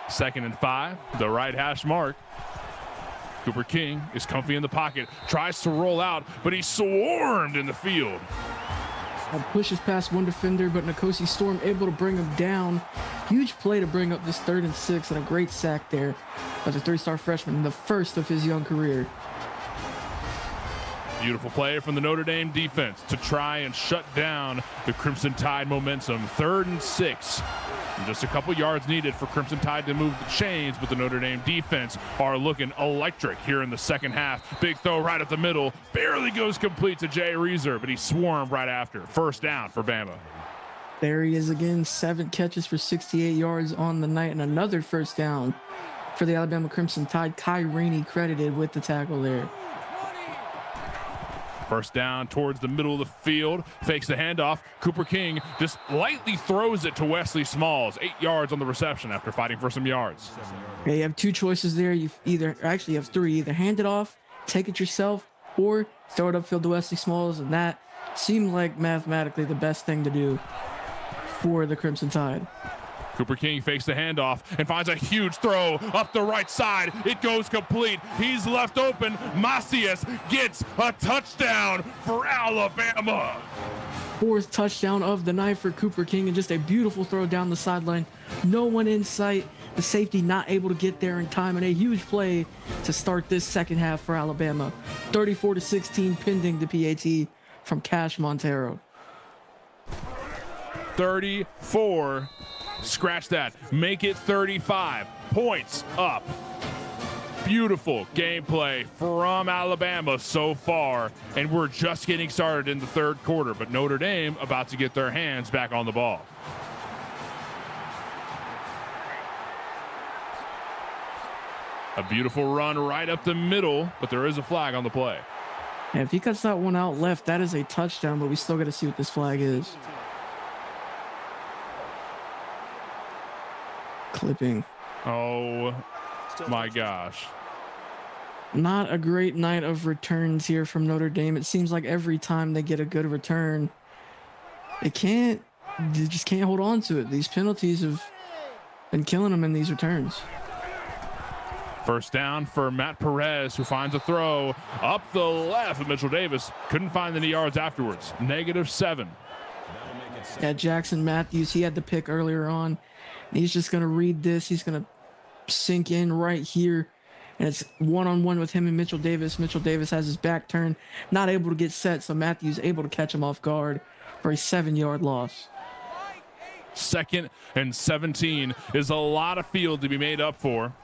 2nd and 5, the right hash mark. Cooper King is comfy in the pocket, tries to roll out, but he's swarmed in the field. Pushes past one defender, but Nkosi Storm able to bring him down. Huge play to bring up this 3rd and 6, and a great sack there as a 3-star freshman, the first of his young career. Beautiful play from the Notre Dame defense to try and shut down the Crimson Tide momentum. 3rd and 6. And just a couple yards needed for Crimson Tide to move the chains, but the Notre Dame defense are looking electric here in the second half. Big throw right up the middle. Barely goes complete to Jay Reeser, but he swarmed right after. First down for Bama. There he is again. 7 catches for 68 yards on the night, and another first down for the Alabama Crimson Tide. Kai Rainey credited with the tackle there. First down towards the middle of the field. Fakes the handoff. Cooper King just lightly throws it to Wesley Smalls. 8 yards on the reception after fighting for some yards. Yeah, you have 2 choices there. You you have 3. Either hand it off, take it yourself, or throw it upfield to Wesley Smalls, and that seemed like mathematically the best thing to do for the Crimson Tide. Cooper King fakes the handoff and finds a huge throw up the right side. It goes complete. He's left open. Macias gets a touchdown for Alabama. 4th touchdown of the night for Cooper King, and just a beautiful throw down the sideline. No one in sight. The safety not able to get there in time, and a huge play to start this second half for Alabama. 34-16 pending the PAT from Cash Montero. 34. Scratch that. Make it 35. Points up. Beautiful gameplay from Alabama so far, and we're just getting started in the 3rd quarter, but Notre Dame about to get their hands back on the ball. A beautiful run right up the middle, but there is a flag on the play. And if he cuts that one out left, that is a touchdown, but we still got to see what this flag is. Clipping. Oh my gosh. Not a great night of returns here from Notre Dame. It seems like every time they get a good return, they just can't hold on to it. These penalties have been killing them in these returns. First down for Matt Perez, who finds a throw up the left of Mitchell Davis. Couldn't find any yards afterwards. -7. Yeah, Jackson Matthews, he had the pick earlier on. He's just going to read this. He's going to sink in right here. And it's one-on-one with him and Mitchell Davis. Mitchell Davis has his back turned, not able to get set, so Matthews able to catch him off guard for a 7-yard loss. 2nd and 17 is a lot of field to be made up for.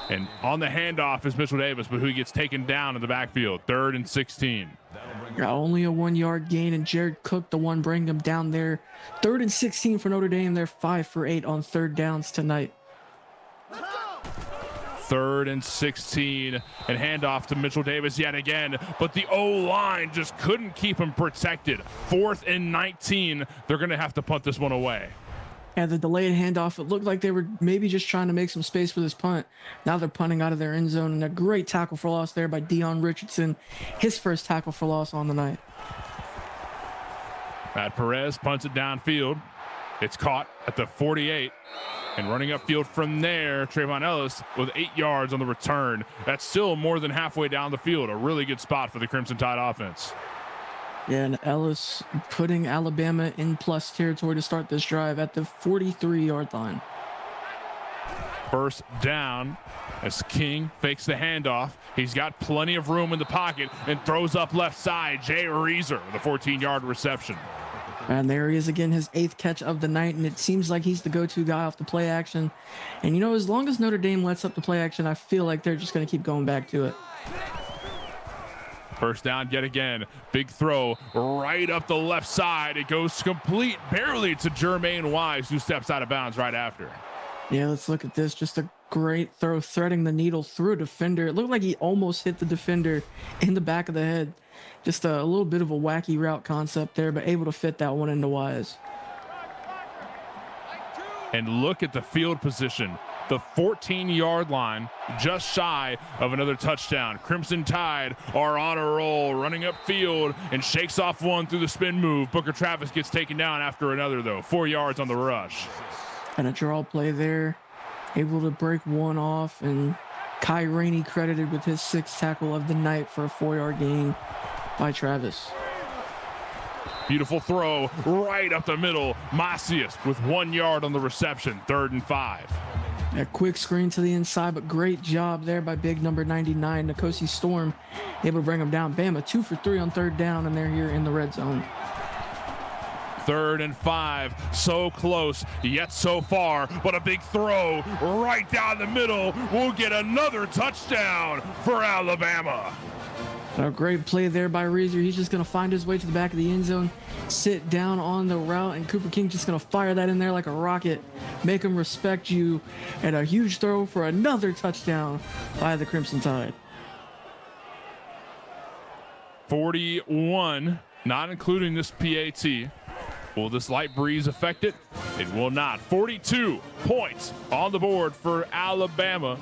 And on the handoff is Mitchell Davis, but who gets taken down in the backfield. 3rd and 16. Got only a 1 yard gain, and Jared Cook, the one bringing them down there. 3rd and 16 for Notre Dame. They're 5 for 8 on third downs tonight. 3rd and 16, and handoff to Mitchell Davis yet again, but the O-line just couldn't keep him protected. 4th and 19. They're going to have to punt this one away. And the delayed handoff, it looked like they were maybe just trying to make some space for this punt. Now they're punting out of their end zone, and a great tackle for loss there by Dion Richardson. His first tackle for loss on the night. Matt Perez punts it downfield. It's caught at the 48. And running upfield from there, Trayvon Ellis with 8 yards on the return. That's still more than halfway down the field. A really good spot for the Crimson Tide offense. Yeah, and Ellis putting Alabama in plus territory to start this drive at the 43-yard line. First down as King fakes the handoff. He's got plenty of room in the pocket and throws up left side. Jay Reeser with a 14-yard reception. And there he is again, his 8th catch of the night, and it seems like he's the go-to guy off the play action. And, you know, as long as Notre Dame lets up the play action, I feel like they're just going to keep going back to it. First down yet again. Big throw right up the left side. It goes complete barely to Jermaine Wise, who steps out of bounds right after. Yeah, let's look at this. Just a great throw, threading the needle through a defender. It looked like he almost hit the defender in the back of the head. Just a little bit of a wacky route concept there, but able to fit that one into Wise. And look at the field position. The 14-yard line, just shy of another touchdown. Crimson Tide are on a roll, running up field and shakes off one through the spin move. Booker Travis gets taken down after another, though. 4 yards on the rush. And a draw play there, able to break one off, and Kai Rainey credited with his 6th tackle of the night for a 4-yard gain by Travis. Beautiful throw right up the middle. Macias with 1 yard on the reception. 3rd and 5. A quick screen to the inside, but great job there by big number 99, Nkosi Storm, able to bring him down. Bama 2 for 3 on 3rd down, and they're here in the red zone. 3rd and 5, so close, yet so far, but a big throw right down the middle will get another touchdown for Alabama. A great play there by Reeser. He's just going to find his way to the back of the end zone, sit down on the route, and Cooper King just going to fire that in there like a rocket, make him respect you, and a huge throw for another touchdown by the Crimson Tide. 41, not including this PAT. Will this light breeze affect it? It will not. 42 points on the board for Alabama.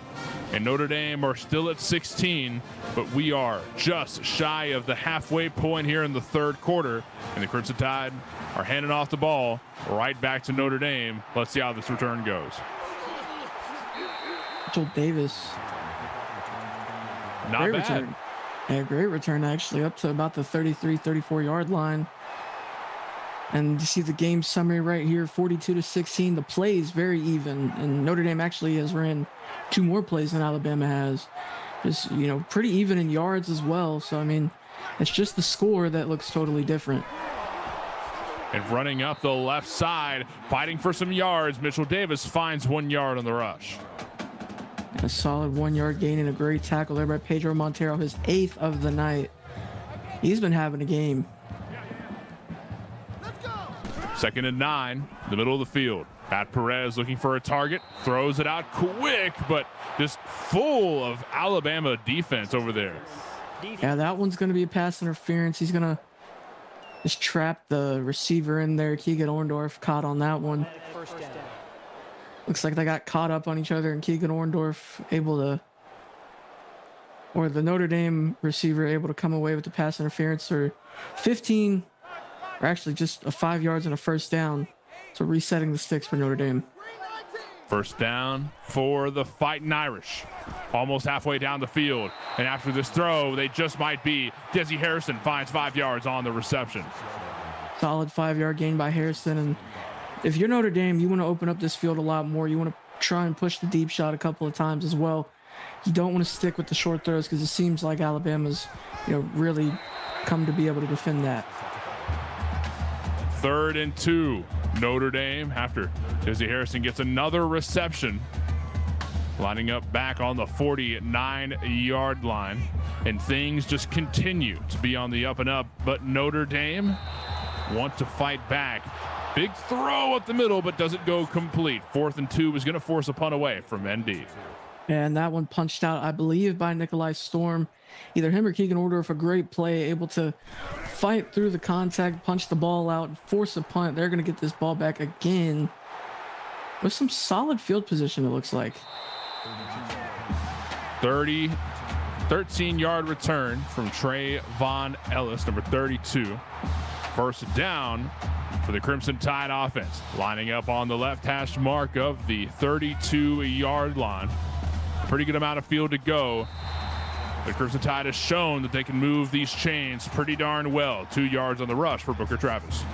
And Notre Dame are still at 16, but we are just shy of the halfway point here in the 3rd quarter. And the Crimson Tide are handing off the ball right back to Notre Dame. Let's see how this return goes. Mitchell Davis. Not Great bad. return. Yeah, great return actually, up to about the 33, 34-yard line. And you see the game summary right here, 42-16. The plays very even, and Notre Dame actually has ran 2 more plays than Alabama has. Just, you know, pretty even in yards as well. So, I mean, it's just the score that looks totally different. And running up the left side, fighting for some yards, Mitchell Davis finds 1 yard on the rush. A solid 1 yard gain and a great tackle there by Pedro Montero, his 8th of the night. He's been having a game. 2nd and 9, the middle of the field. Matt Perez looking for a target, throws it out quick, but just full of Alabama defense over there. Yeah, that one's going to be a pass interference. He's going to just trap the receiver in there. Keegan Orndorff caught on that one. Looks like they got caught up on each other, and Keegan Orndorff able to, or the Notre Dame receiver able to come away with the pass interference for 15, or actually just a 5 yards and a first down. So resetting the sticks for Notre Dame. First down for the Fighting Irish. Almost halfway down the field. And after this throw, they just might be. Desi Harrison finds 5 yards on the reception. Solid 5 yard gain by Harrison. And if you're Notre Dame, you want to open up this field a lot more. You want to try and push the deep shot a couple of times as well. You don't want to stick with the short throws because it seems like Alabama's, really come to be able to defend that. 3rd and 2. Notre Dame, after Desi Harrison gets another reception. lining up back on the 49-yard line. And things just continue to be on the up and up. But Notre Dame want to fight back. Big throw up the middle, but doesn't go complete. 4th and 2 is going to force a punt away from ND. And that one punched out, I believe, by Nikolai Storm. Either him or Keegan Ordorf, a great play, able to fight through the contact, punch the ball out, force a punt. They're going to get this ball back again with some solid field position, it looks like. 13-yard return from Trey Von Ellis, number 32. First down for the Crimson Tide offense. Lining up on the left hash mark of the 32-yard line. Pretty good amount of field to go. The Crimson Tide has shown that they can move these chains pretty darn well. 2 yards on the rush for Booker Travis.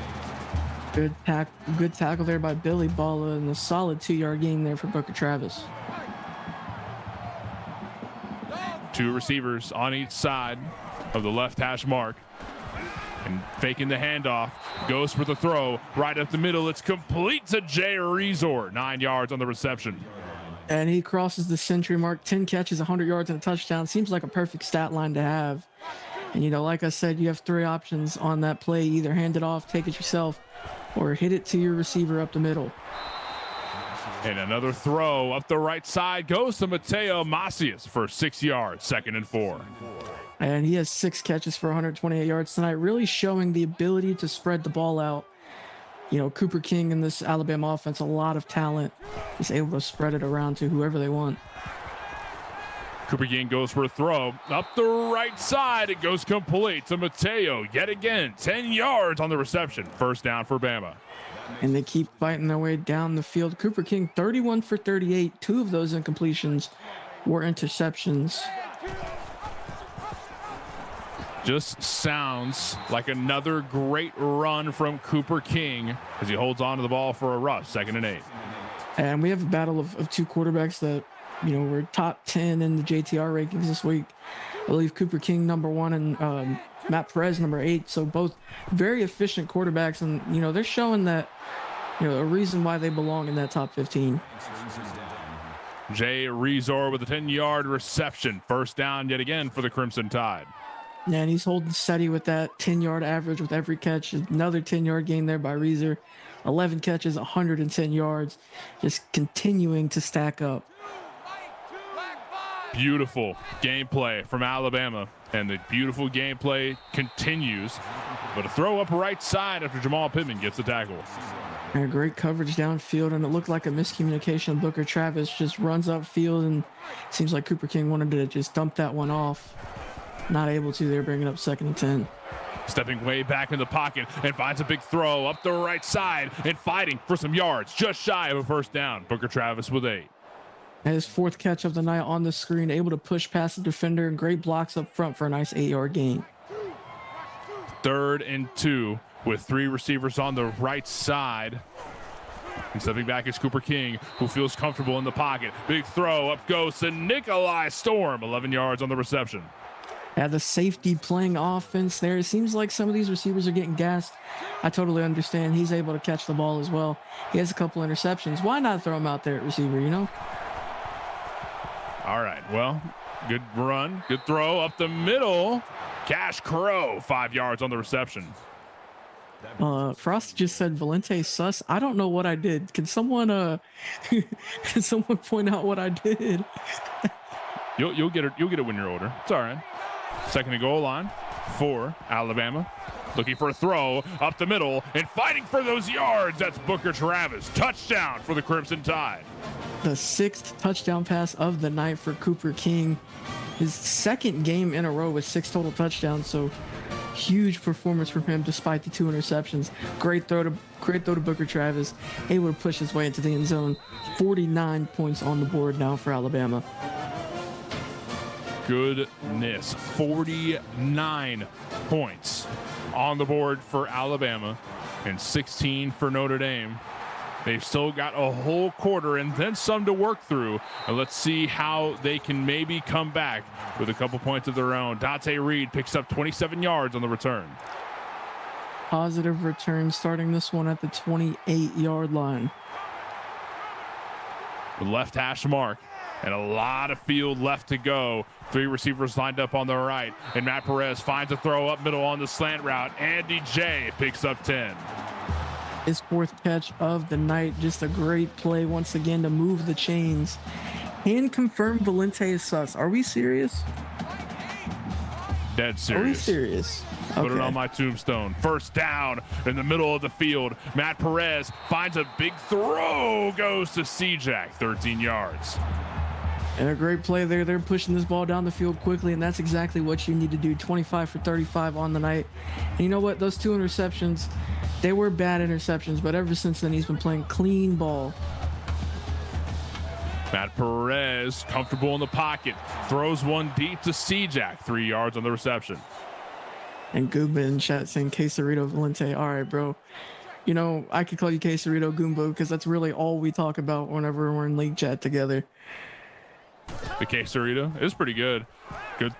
Good tackle there by Billy Balla, and a solid 2-yard gain there for Booker Travis. 2 receivers on each side of the left hash mark. And faking the handoff, goes for the throw right up the middle. It's complete to Jay Rezor. 9 yards on the reception. And he crosses the century mark. 10 catches, 100 yards, and a touchdown. Seems like a perfect stat line to have. And, you know, like I said, you have 3 options on that play. Either hand it off, take it yourself, or hit it to your receiver up the middle. And another throw up the right side goes to Mateo Macias for 6 yards, 2nd and 4. And he has 6 catches for 128 yards tonight, really showing the ability to spread the ball out. You know, Cooper King in this Alabama offense, a lot of talent, is able to spread it around to whoever they want. Cooper King goes for a throw up the right side. It goes complete to Mateo yet again. 10 yards on the reception. First down for Bama. And they keep fighting their way down the field. Cooper King, 31 for 38. 2 of those incompletions were interceptions. Just sounds like another great run from Cooper King as he holds on to the ball for a rush. 2nd and 8. And we have a battle of 2 quarterbacks that, you know, were top 10 in the JTR rankings this week. I believe Cooper King number 1 and Matt Perez number 8. So both very efficient quarterbacks, and you know they're showing that, you know, a reason why they belong in that top 15. Jay Rezor with a 10-yard reception. First down yet again for the Crimson Tide. Yeah, and he's holding steady with that 10-yard average with every catch. Another 10-yard gain there by Rezor. 11 catches, 110 yards, just continuing to stack up. Beautiful gameplay from Alabama, and the beautiful gameplay continues. But a throw up right side after Jamal Pittman gets the tackle. And great coverage downfield, and it looked like a miscommunication. Booker Travis just runs upfield, and it seems like Cooper King wanted to just dump that one off. Not able to. They're bringing up 2nd and 10. Stepping way back in the pocket and finds a big throw up the right side and fighting for some yards, just shy of a first down. Booker Travis with 8. And his 4th catch of the night on the screen, able to push past the defender, and great blocks up front for a nice 8-yard gain. 3rd and 2 with 3 receivers on the right side. And stepping back is Cooper King, who feels comfortable in the pocket. Big throw, up goes to Nikolai Storm, 11 yards on the reception. Yeah, the safety playing offense there. It seems like some of these receivers are getting gassed. I totally understand. He's able to catch the ball as well. He has a couple interceptions. Why not throw him out there at receiver, you know? All right, well, good run, good throw up the middle. Cash Crow, 5 yards on the reception. Frost just said Valente sus. I don't know what I did. Can someone can someone point out what I did? You'll get it when you're older. It's all right. 2nd and goal line for Alabama. Looking for a throw up the middle and fighting for those yards. That's Booker Travis. Touchdown for the Crimson Tide. The 6th touchdown pass of the night for Cooper King. His 2nd game in a row with 6 total touchdowns. So huge performance from him despite the 2 interceptions. Great throw to Booker Travis. Able to push his way into the end zone. 49 points on the board now for Alabama. Goodness, 49 points on the board for Alabama and 16 for Notre Dame. They've still got a whole quarter and then some to work through. And let's see how they can maybe come back with a couple points of their own. Dante Reed picks up 27 yards on the return. Positive return, starting this one at the 28-yard line. The left hash mark and a lot of field left to go. 3 receivers lined up on the right, and Matt Perez finds a throw up middle on the slant route. Andy J picks up 10. His 4th catch of the night. Just a great play once again to move the chains. And confirm Valente is sus. Are we serious? Dead serious. Are we serious? Put it on my tombstone. First down in the middle of the field. Matt Perez finds a big throw, goes to C-Jack, 13 yards. And a great play there. They're pushing this ball down the field quickly, and that's exactly what you need to do. 25 for 35 on the night. And you know what? Those 2 interceptions, they were bad interceptions, but ever since then, he's been playing clean ball. Matt Perez, comfortable in the pocket, throws one deep to C-Jack, 3 yards on the reception. And Goomba in chat saying Quesarito Valente. All right, bro. You know, I could call you Quesarito Goomba because that's really all we talk about whenever we're in league chat together. The Quesarito is pretty good. Good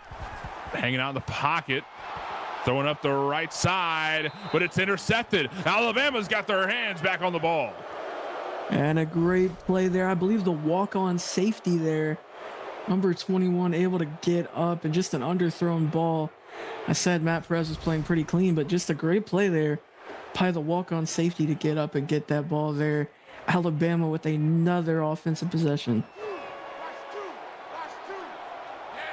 hanging out in the pocket. Throwing up the right side, but it's intercepted. Alabama's got their hands back on the ball. And a great play there. I believe the walk-on safety there. Number 21 able to get up and just an underthrown ball. I said Matt Perez was playing pretty clean, but just a great play there by the walk-on safety to get up and get that ball there. Alabama with another offensive possession.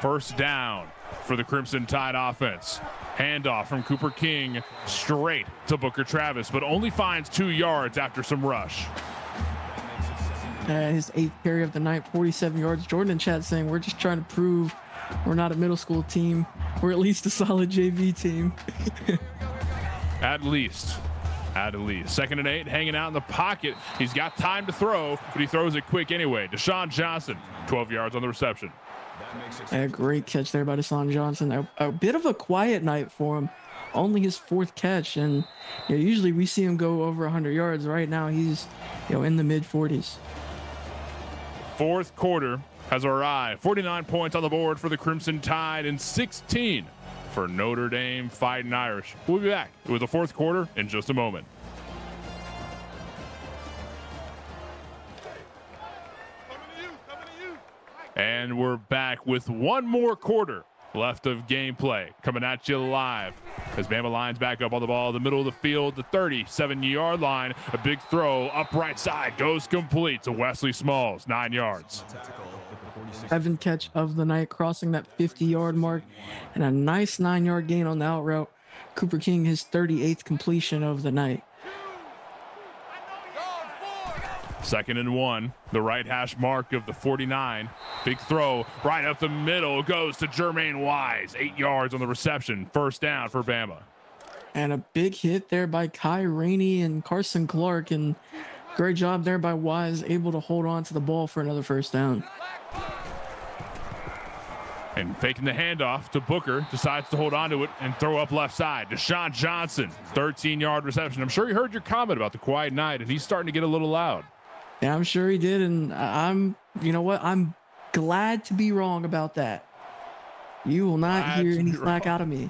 First down for the Crimson Tide offense. Handoff from Cooper King straight to Booker Travis, but only finds 2 yards after some rush. His 8th carry of the night, 47 yards. Jordan in chat saying, we're just trying to prove we're not a middle school team. We're at least a solid JV team. At least. 2nd and 8, hanging out in the pocket. He's got time to throw, but he throws it quick anyway. Deshaun Johnson, 12 yards on the reception. A great catch there by Deshaun Johnson. A bit of a quiet night for him. Only his 4th catch, and usually we see him go over 100 yards. Right now he's in the mid-40s. 4th quarter has arrived. 49 points on the board for the Crimson Tide and 16 for Notre Dame Fighting Irish. We'll be back with the 4th quarter in just a moment. And we're back with one more quarter left of gameplay coming at you live as Bama lines back up on the ball in the middle of the field, the 37-yard line. A big throw up right side goes complete to Wesley Smalls, 9 yards. 7th catch of the night, crossing that 50-yard mark, and a nice 9-yard gain on the out route. Cooper King, his 38th completion of the night. 2nd and 1, the right hash mark of the 49. Big throw right up the middle goes to Jermaine Wise, 8 yards on the reception. First down for Bama. And a big hit there by Kai Rainey and Carson Clark, and great job there by Wise, able to hold on to the ball for another first down. And faking the handoff to Booker, decides to hold on to it and throw up left side. Deshaun Johnson, 13-yard reception. I'm sure you heard your comment about the quiet night, and he's starting to get a little loud. Yeah, I'm sure he did, and you know what? I'm glad to be wrong about that. You will not hear any slack out of me.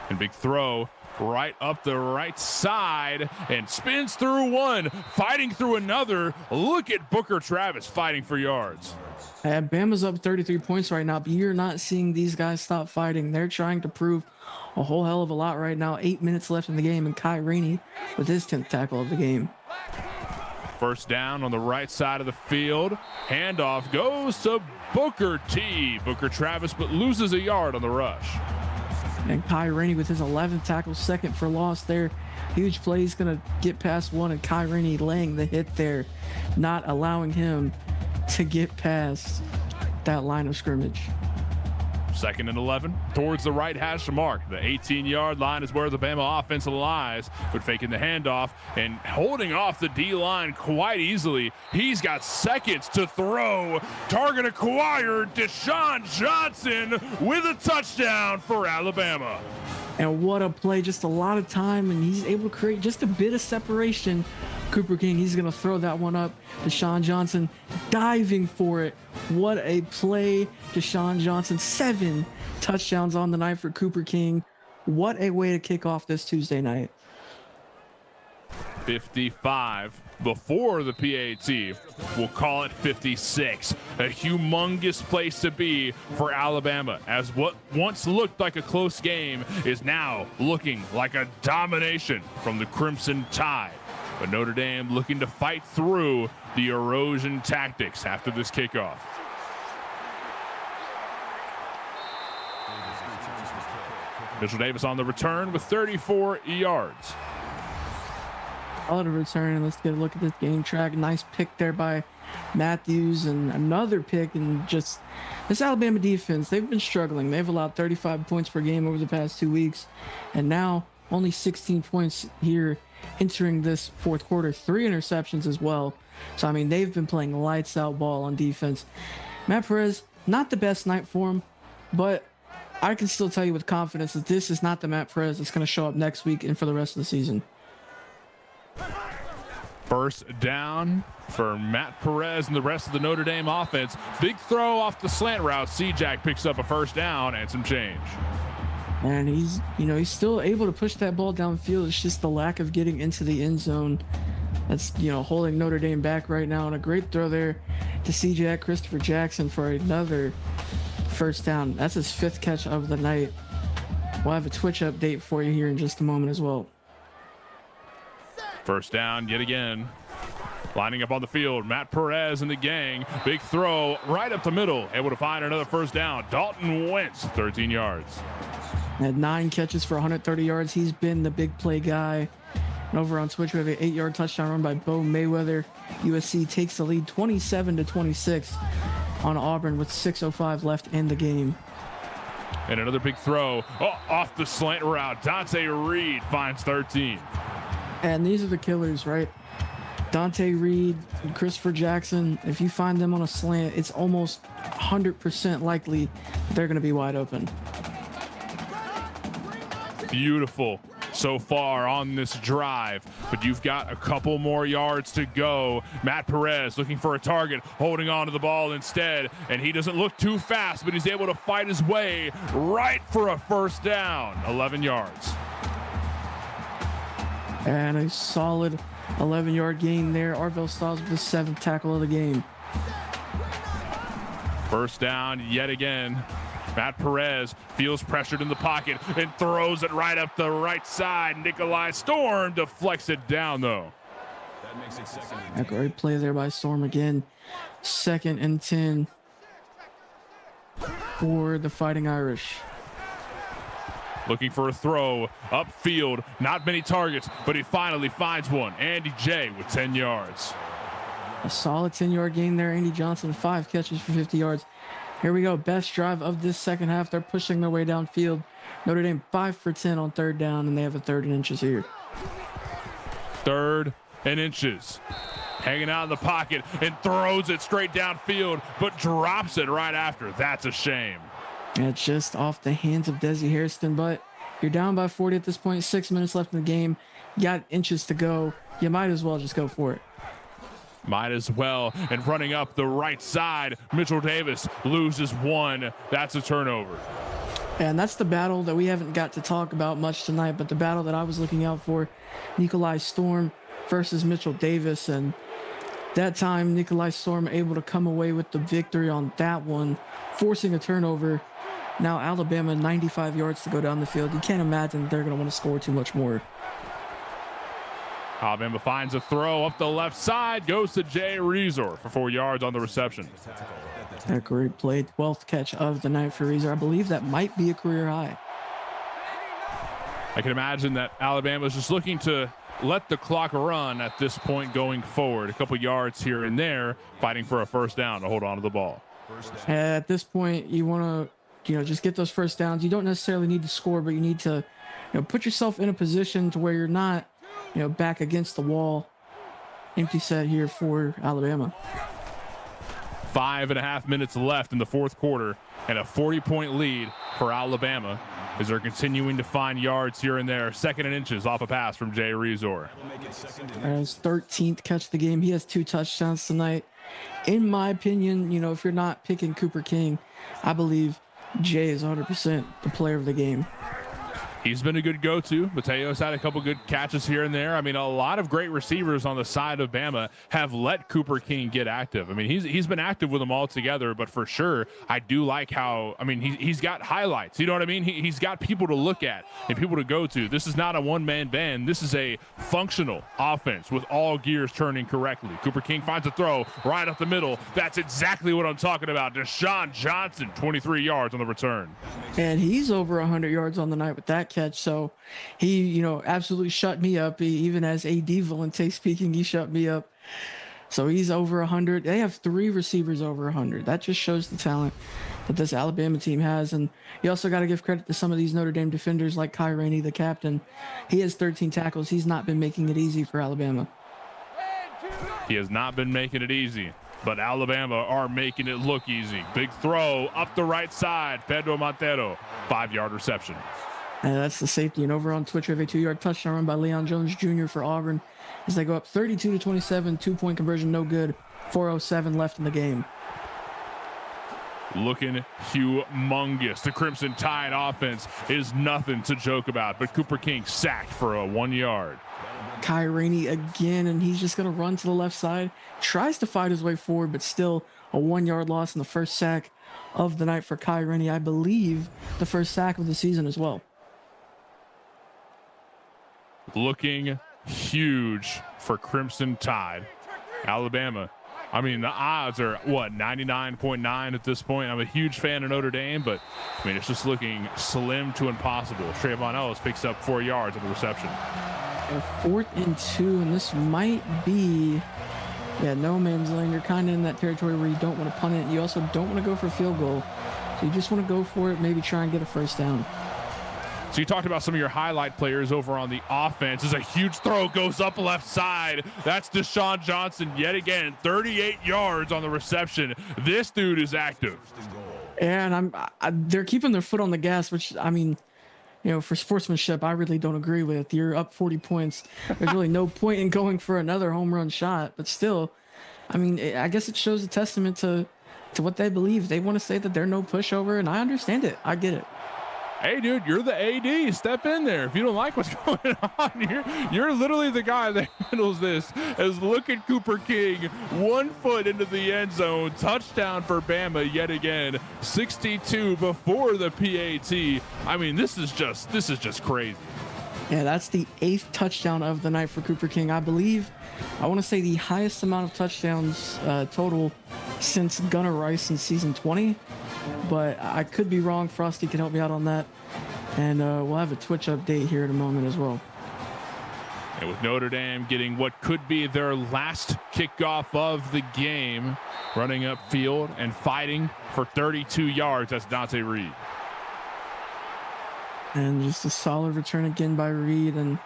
And big throw right up the right side and spins through one, fighting through another. Look at Booker Travis fighting for yards. Bama's up 33 points right now, but you're not seeing these guys stop fighting. They're trying to prove a whole hell of a lot right now. 8 minutes left in the game, and Kai Rainey with his 10th tackle of the game. First down on the right side of the field. Handoff goes to Booker T. Booker Travis, but loses a yard on the rush. And Kai Rainey with his 11th tackle, 2nd for loss there. Huge play. He's going to get past one, and Kai Rainey laying the hit there, not allowing him to get past that line of scrimmage. 2nd and 11 towards the right hash mark. The 18-yard line is where the Bama offense lies, but faking the handoff and holding off the D-line quite easily. He's got seconds to throw. Target acquired. Deshaun Johnson with a touchdown for Alabama. And what a play. Just a lot of time, and he's able to create just a bit of separation. Cooper King, he's going to throw that one up. Deshaun Johnson diving for it. What a play. Deshaun Johnson, 7 touchdowns on the night for Cooper King. What a way to kick off this Tuesday night. 55 before the PAT. We'll call it 56. A humongous place to be for Alabama, as what once looked like a close game is now looking like a domination from the Crimson Tide. But Notre Dame looking to fight through the erosion tactics after this kickoff. Mitchell Davis on the return with 34 yards. Solid return, and let's get a look at this game track. Nice pick there by Matthews, and another pick. And just this Alabama defense, they've been struggling. They've allowed 35 points per game over the past 2 weeks, and now only 16 points here entering this fourth quarter. 3 interceptions as well. So I mean, they've been playing lights out ball on defense. Matt Perez, not the best night for him, but I can still tell you with confidence that this is not the Matt Perez that's going to show up next week and for the rest of the season. First down for Matt Perez and the rest of the Notre Dame offense. Big throw off the slant route. C-Jack picks up a first down and some change. And he's still able to push that ball downfield. It's just the lack of getting into the end zone that's, holding Notre Dame back right now. And a great throw there to C-Jack, Christopher Jackson, for another first down. That's his 5th catch of the night. We'll have a Twitch update for you here in just a moment as well. First down yet again. Lining up on the field, Matt Perez and the gang. Big throw right up the middle. Able to find another first down. Dalton Wentz, 13 yards. Had 9 catches for 130 yards. He's been the big play guy. And over on Twitch, we have an 8-yard touchdown run by Bo Mayweather. USC takes the lead 27-26 on Auburn with 6:05 left in the game. And another big throw off the slant route. Dante Reed finds 13. And these are the killers, right? Dante Reed and Christopher Jackson. If you find them on a slant, it's almost 100% likely they're going to be wide open. Beautiful so far on this drive, but you've got a couple more yards to go. Matt Perez looking for a target, holding on to the ball instead, and he doesn't look too fast, but he's able to fight his way right for a first down. 11 yards. And a solid 11-yard gain there. Arvell Styles with the 7th tackle of the game. First down yet again. Matt Perez feels pressured in the pocket and throws it right up the right side. Nikolai Storm deflects it down, though. That makes it 2nd and 10. A great play there by Storm again. 2nd and 10 for the Fighting Irish. Looking for a throw upfield. Not many targets, but he finally finds one. Andy J with 10 yards. A solid 10-yard gain there. Andy Johnson, 5 catches for 50 yards. Here we go. Best drive of this second half. They're pushing their way downfield. Notre Dame 5 for 10 on 3rd down, and they have a 3rd and inches here. 3rd and inches. Hanging out in the pocket and throws it straight downfield, but drops it right after. That's a shame. And it's just off the hands of Desi Hairston, but you're down by 40 at this point. 6 minutes left in the game. You got inches to go. You might as well just go for it. Might as well. And running up the right side, Mitchell Davis loses 1. That's a turnover. And that's the battle that we haven't got to talk about much tonight, but the battle that I was looking out for, Nikolai Storm versus Mitchell Davis. And that time, Nikolai Storm able to come away with the victory on that one, forcing a turnover. Now Alabama 95 yards to go down the field. You can't imagine they're going to want to score too much more. Alabama finds a throw up the left side, goes to Jay Reesor for 4 yards on the reception. A great play, 12th catch of the night for Reesor. I believe that might be a career high. I can imagine that Alabama is just looking to let the clock run at this point going forward. A couple yards here and there, fighting for a first down to hold on to the ball. At this point, you want to, just get those first downs. You don't necessarily need to score, but you need to, put yourself in a position to where you're not, back against the wall. Empty set here for Alabama. 5.5 minutes left in the fourth quarter, and a 40-point lead for Alabama as they're continuing to find yards here and there. 2nd and inches off a pass from Jay Reesor. His 13th catch of the game. He has 2 touchdowns tonight. In my opinion, if you're not picking Cooper King, I believe Jay is 100% the player of the game. He's been a good go-to. Mateo's had a couple good catches here and there. I mean, a lot of great receivers on the side of Bama have let Cooper King get active. I mean, he's been active with them all together, but for sure, I do like how, I mean, he's got highlights. You know what I mean? He's got people to look at and people to go to. This is not a one-man band. This is a functional offense with all gears turning correctly. Cooper King finds a throw right up the middle. That's exactly what I'm talking about. Deshaun Johnson, 23 yards on the return. And he's over 100 yards on the night with that catch. So he, you know, absolutely shut me up. Even as AD Valente speaking, he shut me up. So he's over 100. They have 3 receivers over 100. That just shows the talent that this Alabama team has. And you also got to give credit to some of these Notre Dame defenders like Kai Rainey, the captain. He has 13 tackles. He's not been making it easy for Alabama. He has not been making it easy, but Alabama are making it look easy. Big throw up the right side. Pedro Montero, 5-yard reception. And that's the safety. And over on Twitch, we have a 2-yard touchdown run by Leon Jones Jr. for Auburn as they go up 32-27, 2-point conversion, no good. 4:07 left in the game. Looking humongous. The Crimson Tide offense is nothing to joke about, but Cooper King sacked for a 1 yard. Kai Rainey again, and he's just going to run to the left side. Tries to fight his way forward, but still a 1-yard loss in the first sack of the night for Kai Rainey. I believe the first sack of the season as well. Looking huge for Crimson Tide. Alabama, I mean, the odds are, what, 99.9 at this point? I'm a huge fan of Notre Dame, but, I mean, it's just looking slim to impossible. Trayvon Ellis picks up 4 yards on the reception. 4th and 2, and this might be, no man's land. You're kind of in that territory where you don't want to punt it. You also don't want to go for a field goal. So you just want to go for it, maybe try and get a first down. So you talked about some of your highlight players over on the offense. There's a huge throw, goes up left side. That's Deshaun Johnson yet again, 38 yards on the reception. This dude is active. And they're keeping their foot on the gas, which, I mean, you know, for sportsmanship, I really don't agree with. You're up 40 points. There's really no point in going for another home run shot. But still, I mean, I guess it shows a testament to what they believe. They want to say that they're no pushover, and I understand it. I get it. Hey, dude, you're the AD. Step in there. If you don't like what's going on, you're literally the guy that handles this. As look at Cooper King, 1 foot into the end zone, touchdown for Bama yet again. 62 before the PAT. I mean, this is just crazy. Yeah, that's the 8th touchdown of the night for Cooper King. I believe, I want to say the highest amount of touchdowns total since Gunnar Rice in season 20. But I could be wrong. Frosty can help me out on that. And we'll have a Twitch update here in a moment as well. And with Notre Dame getting what could be their last kickoff of the game, running upfield and fighting for 32 yards, that's Dante Reed. And just a solid return again by Reed. And,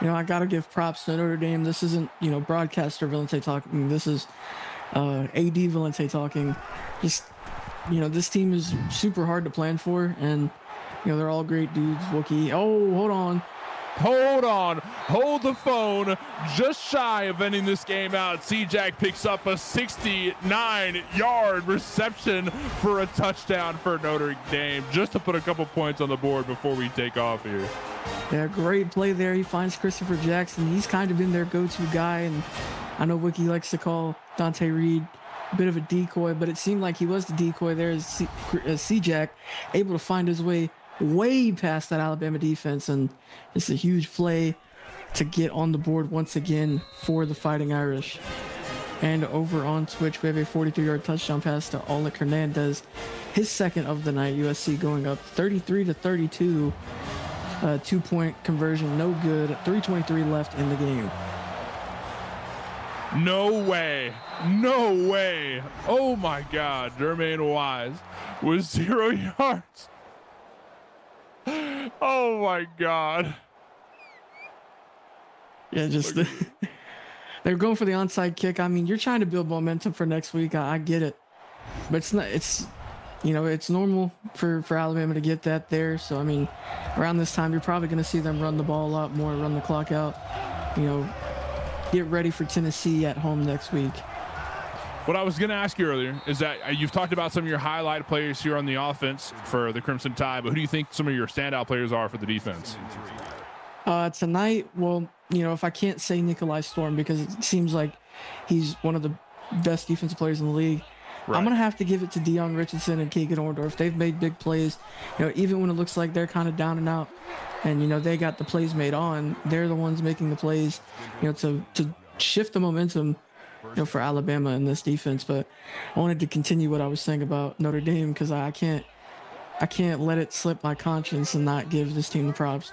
you know, I got to give props to Notre Dame. This isn't, you know, broadcaster Valente talking. This is AD Valente talking. Just, you know, this team is super hard to plan for, and, you know, they're all great dudes. Wookie. Oh, hold on. Hold the phone. Just shy of ending this game out. C-Jack picks up a 69-yard reception for a touchdown for Notre Dame, just to put a couple points on the board before we take off here. Yeah, great play there. He finds Christopher Jackson. He's kind of been their go-to guy, and I know Wookie likes to call Dante Reed a bit of a decoy, but it seemed like he was the decoy there as C-Jack able to find his way past that Alabama defense, and it's a huge play to get on the board once again for the Fighting Irish. And over on Twitch, we have a 43-yard touchdown pass to Oleg Hernandez, his second of the night. USC going up 33-32, 2-point conversion, no good. 3:23 left in the game. No way. Oh my God, Jermaine Wise with 0 yards. Oh my God. Yeah, just they're going for the onside kick. I mean, you're trying to build momentum for next week. I get it, but it's not. It's, you know, it's normal for Alabama to get that there. So I mean, around this time, you're probably going to see them run the ball a lot more, run the clock out. You know, get ready for Tennessee at home next week. What I was going to ask you earlier is that you've talked about some of your highlight players here on the offense for the Crimson Tide, but who do you think some of your standout players are for the defense? Tonight, well, if I can't say Nikolai Storm because it seems like he's one of the best defensive players in the league, Right. I'm going to have to give it to Dion Richardson and Keegan Orndorff. They've made big plays, even when it looks like they're kind of down and out and, they got the plays made on. They're the ones making the plays, to shift the momentum, for Alabama in this defense. But I wanted to continue what I was saying about Notre Dame because I can't let it slip my conscience and not give this team the props.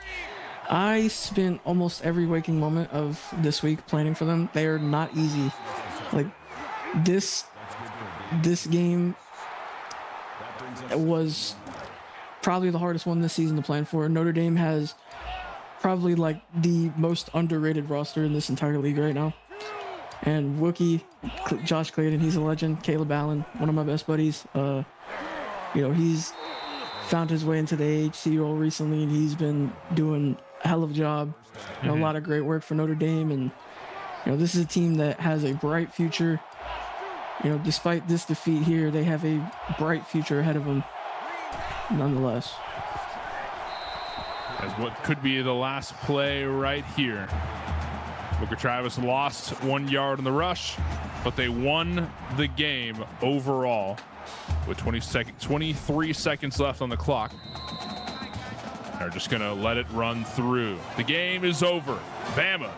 I spent almost every waking moment of this week planning for them. They are not easy. Like this game was probably the hardest one this season to plan for. Notre Dame has probably like the most underrated roster in this entire league right now. And Wookie, Josh Clayton, he's a legend. Caleb Allen, one of my best buddies. He's found his way into the AHC role recently, and he's been doing a hell of a job. A lot of great work for Notre Dame, and this is a team that has a bright future. Despite this defeat here, they have a bright future ahead of them, nonetheless. As what could be the last play right here. Booker Travis lost 1 yard in the rush, but they won the game overall with 23 seconds left on the clock. They're just going to let it run through. The game is over. Bama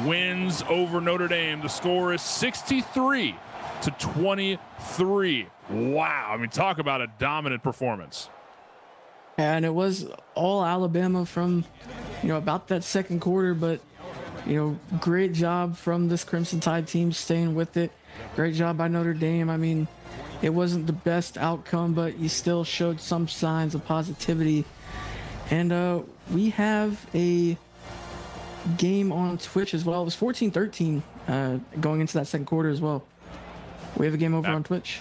wins over Notre Dame. The score is 63-23. Wow. I mean, talk about a dominant performance. And it was all Alabama from, about that second quarter, but great job from this Crimson Tide team staying with it. Great job by Notre Dame. I mean, it wasn't the best outcome, but you still showed some signs of positivity. And we have a game on Twitch as well. It was 14-13 going into that second quarter as well. We have a game over on Twitch.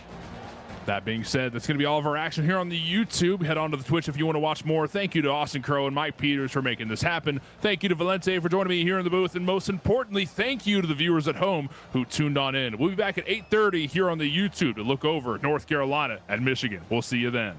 That being said, that's going to be all of our action here on the YouTube. Head on to the Twitch if you want to watch more. Thank you to Austin Crow and Mike Peters for making this happen. Thank you to Valente for joining me here in the booth. And most importantly, thank you to the viewers at home who tuned on in. We'll be back at 8:30 here on the YouTube to look over North Carolina and Michigan. We'll see you then.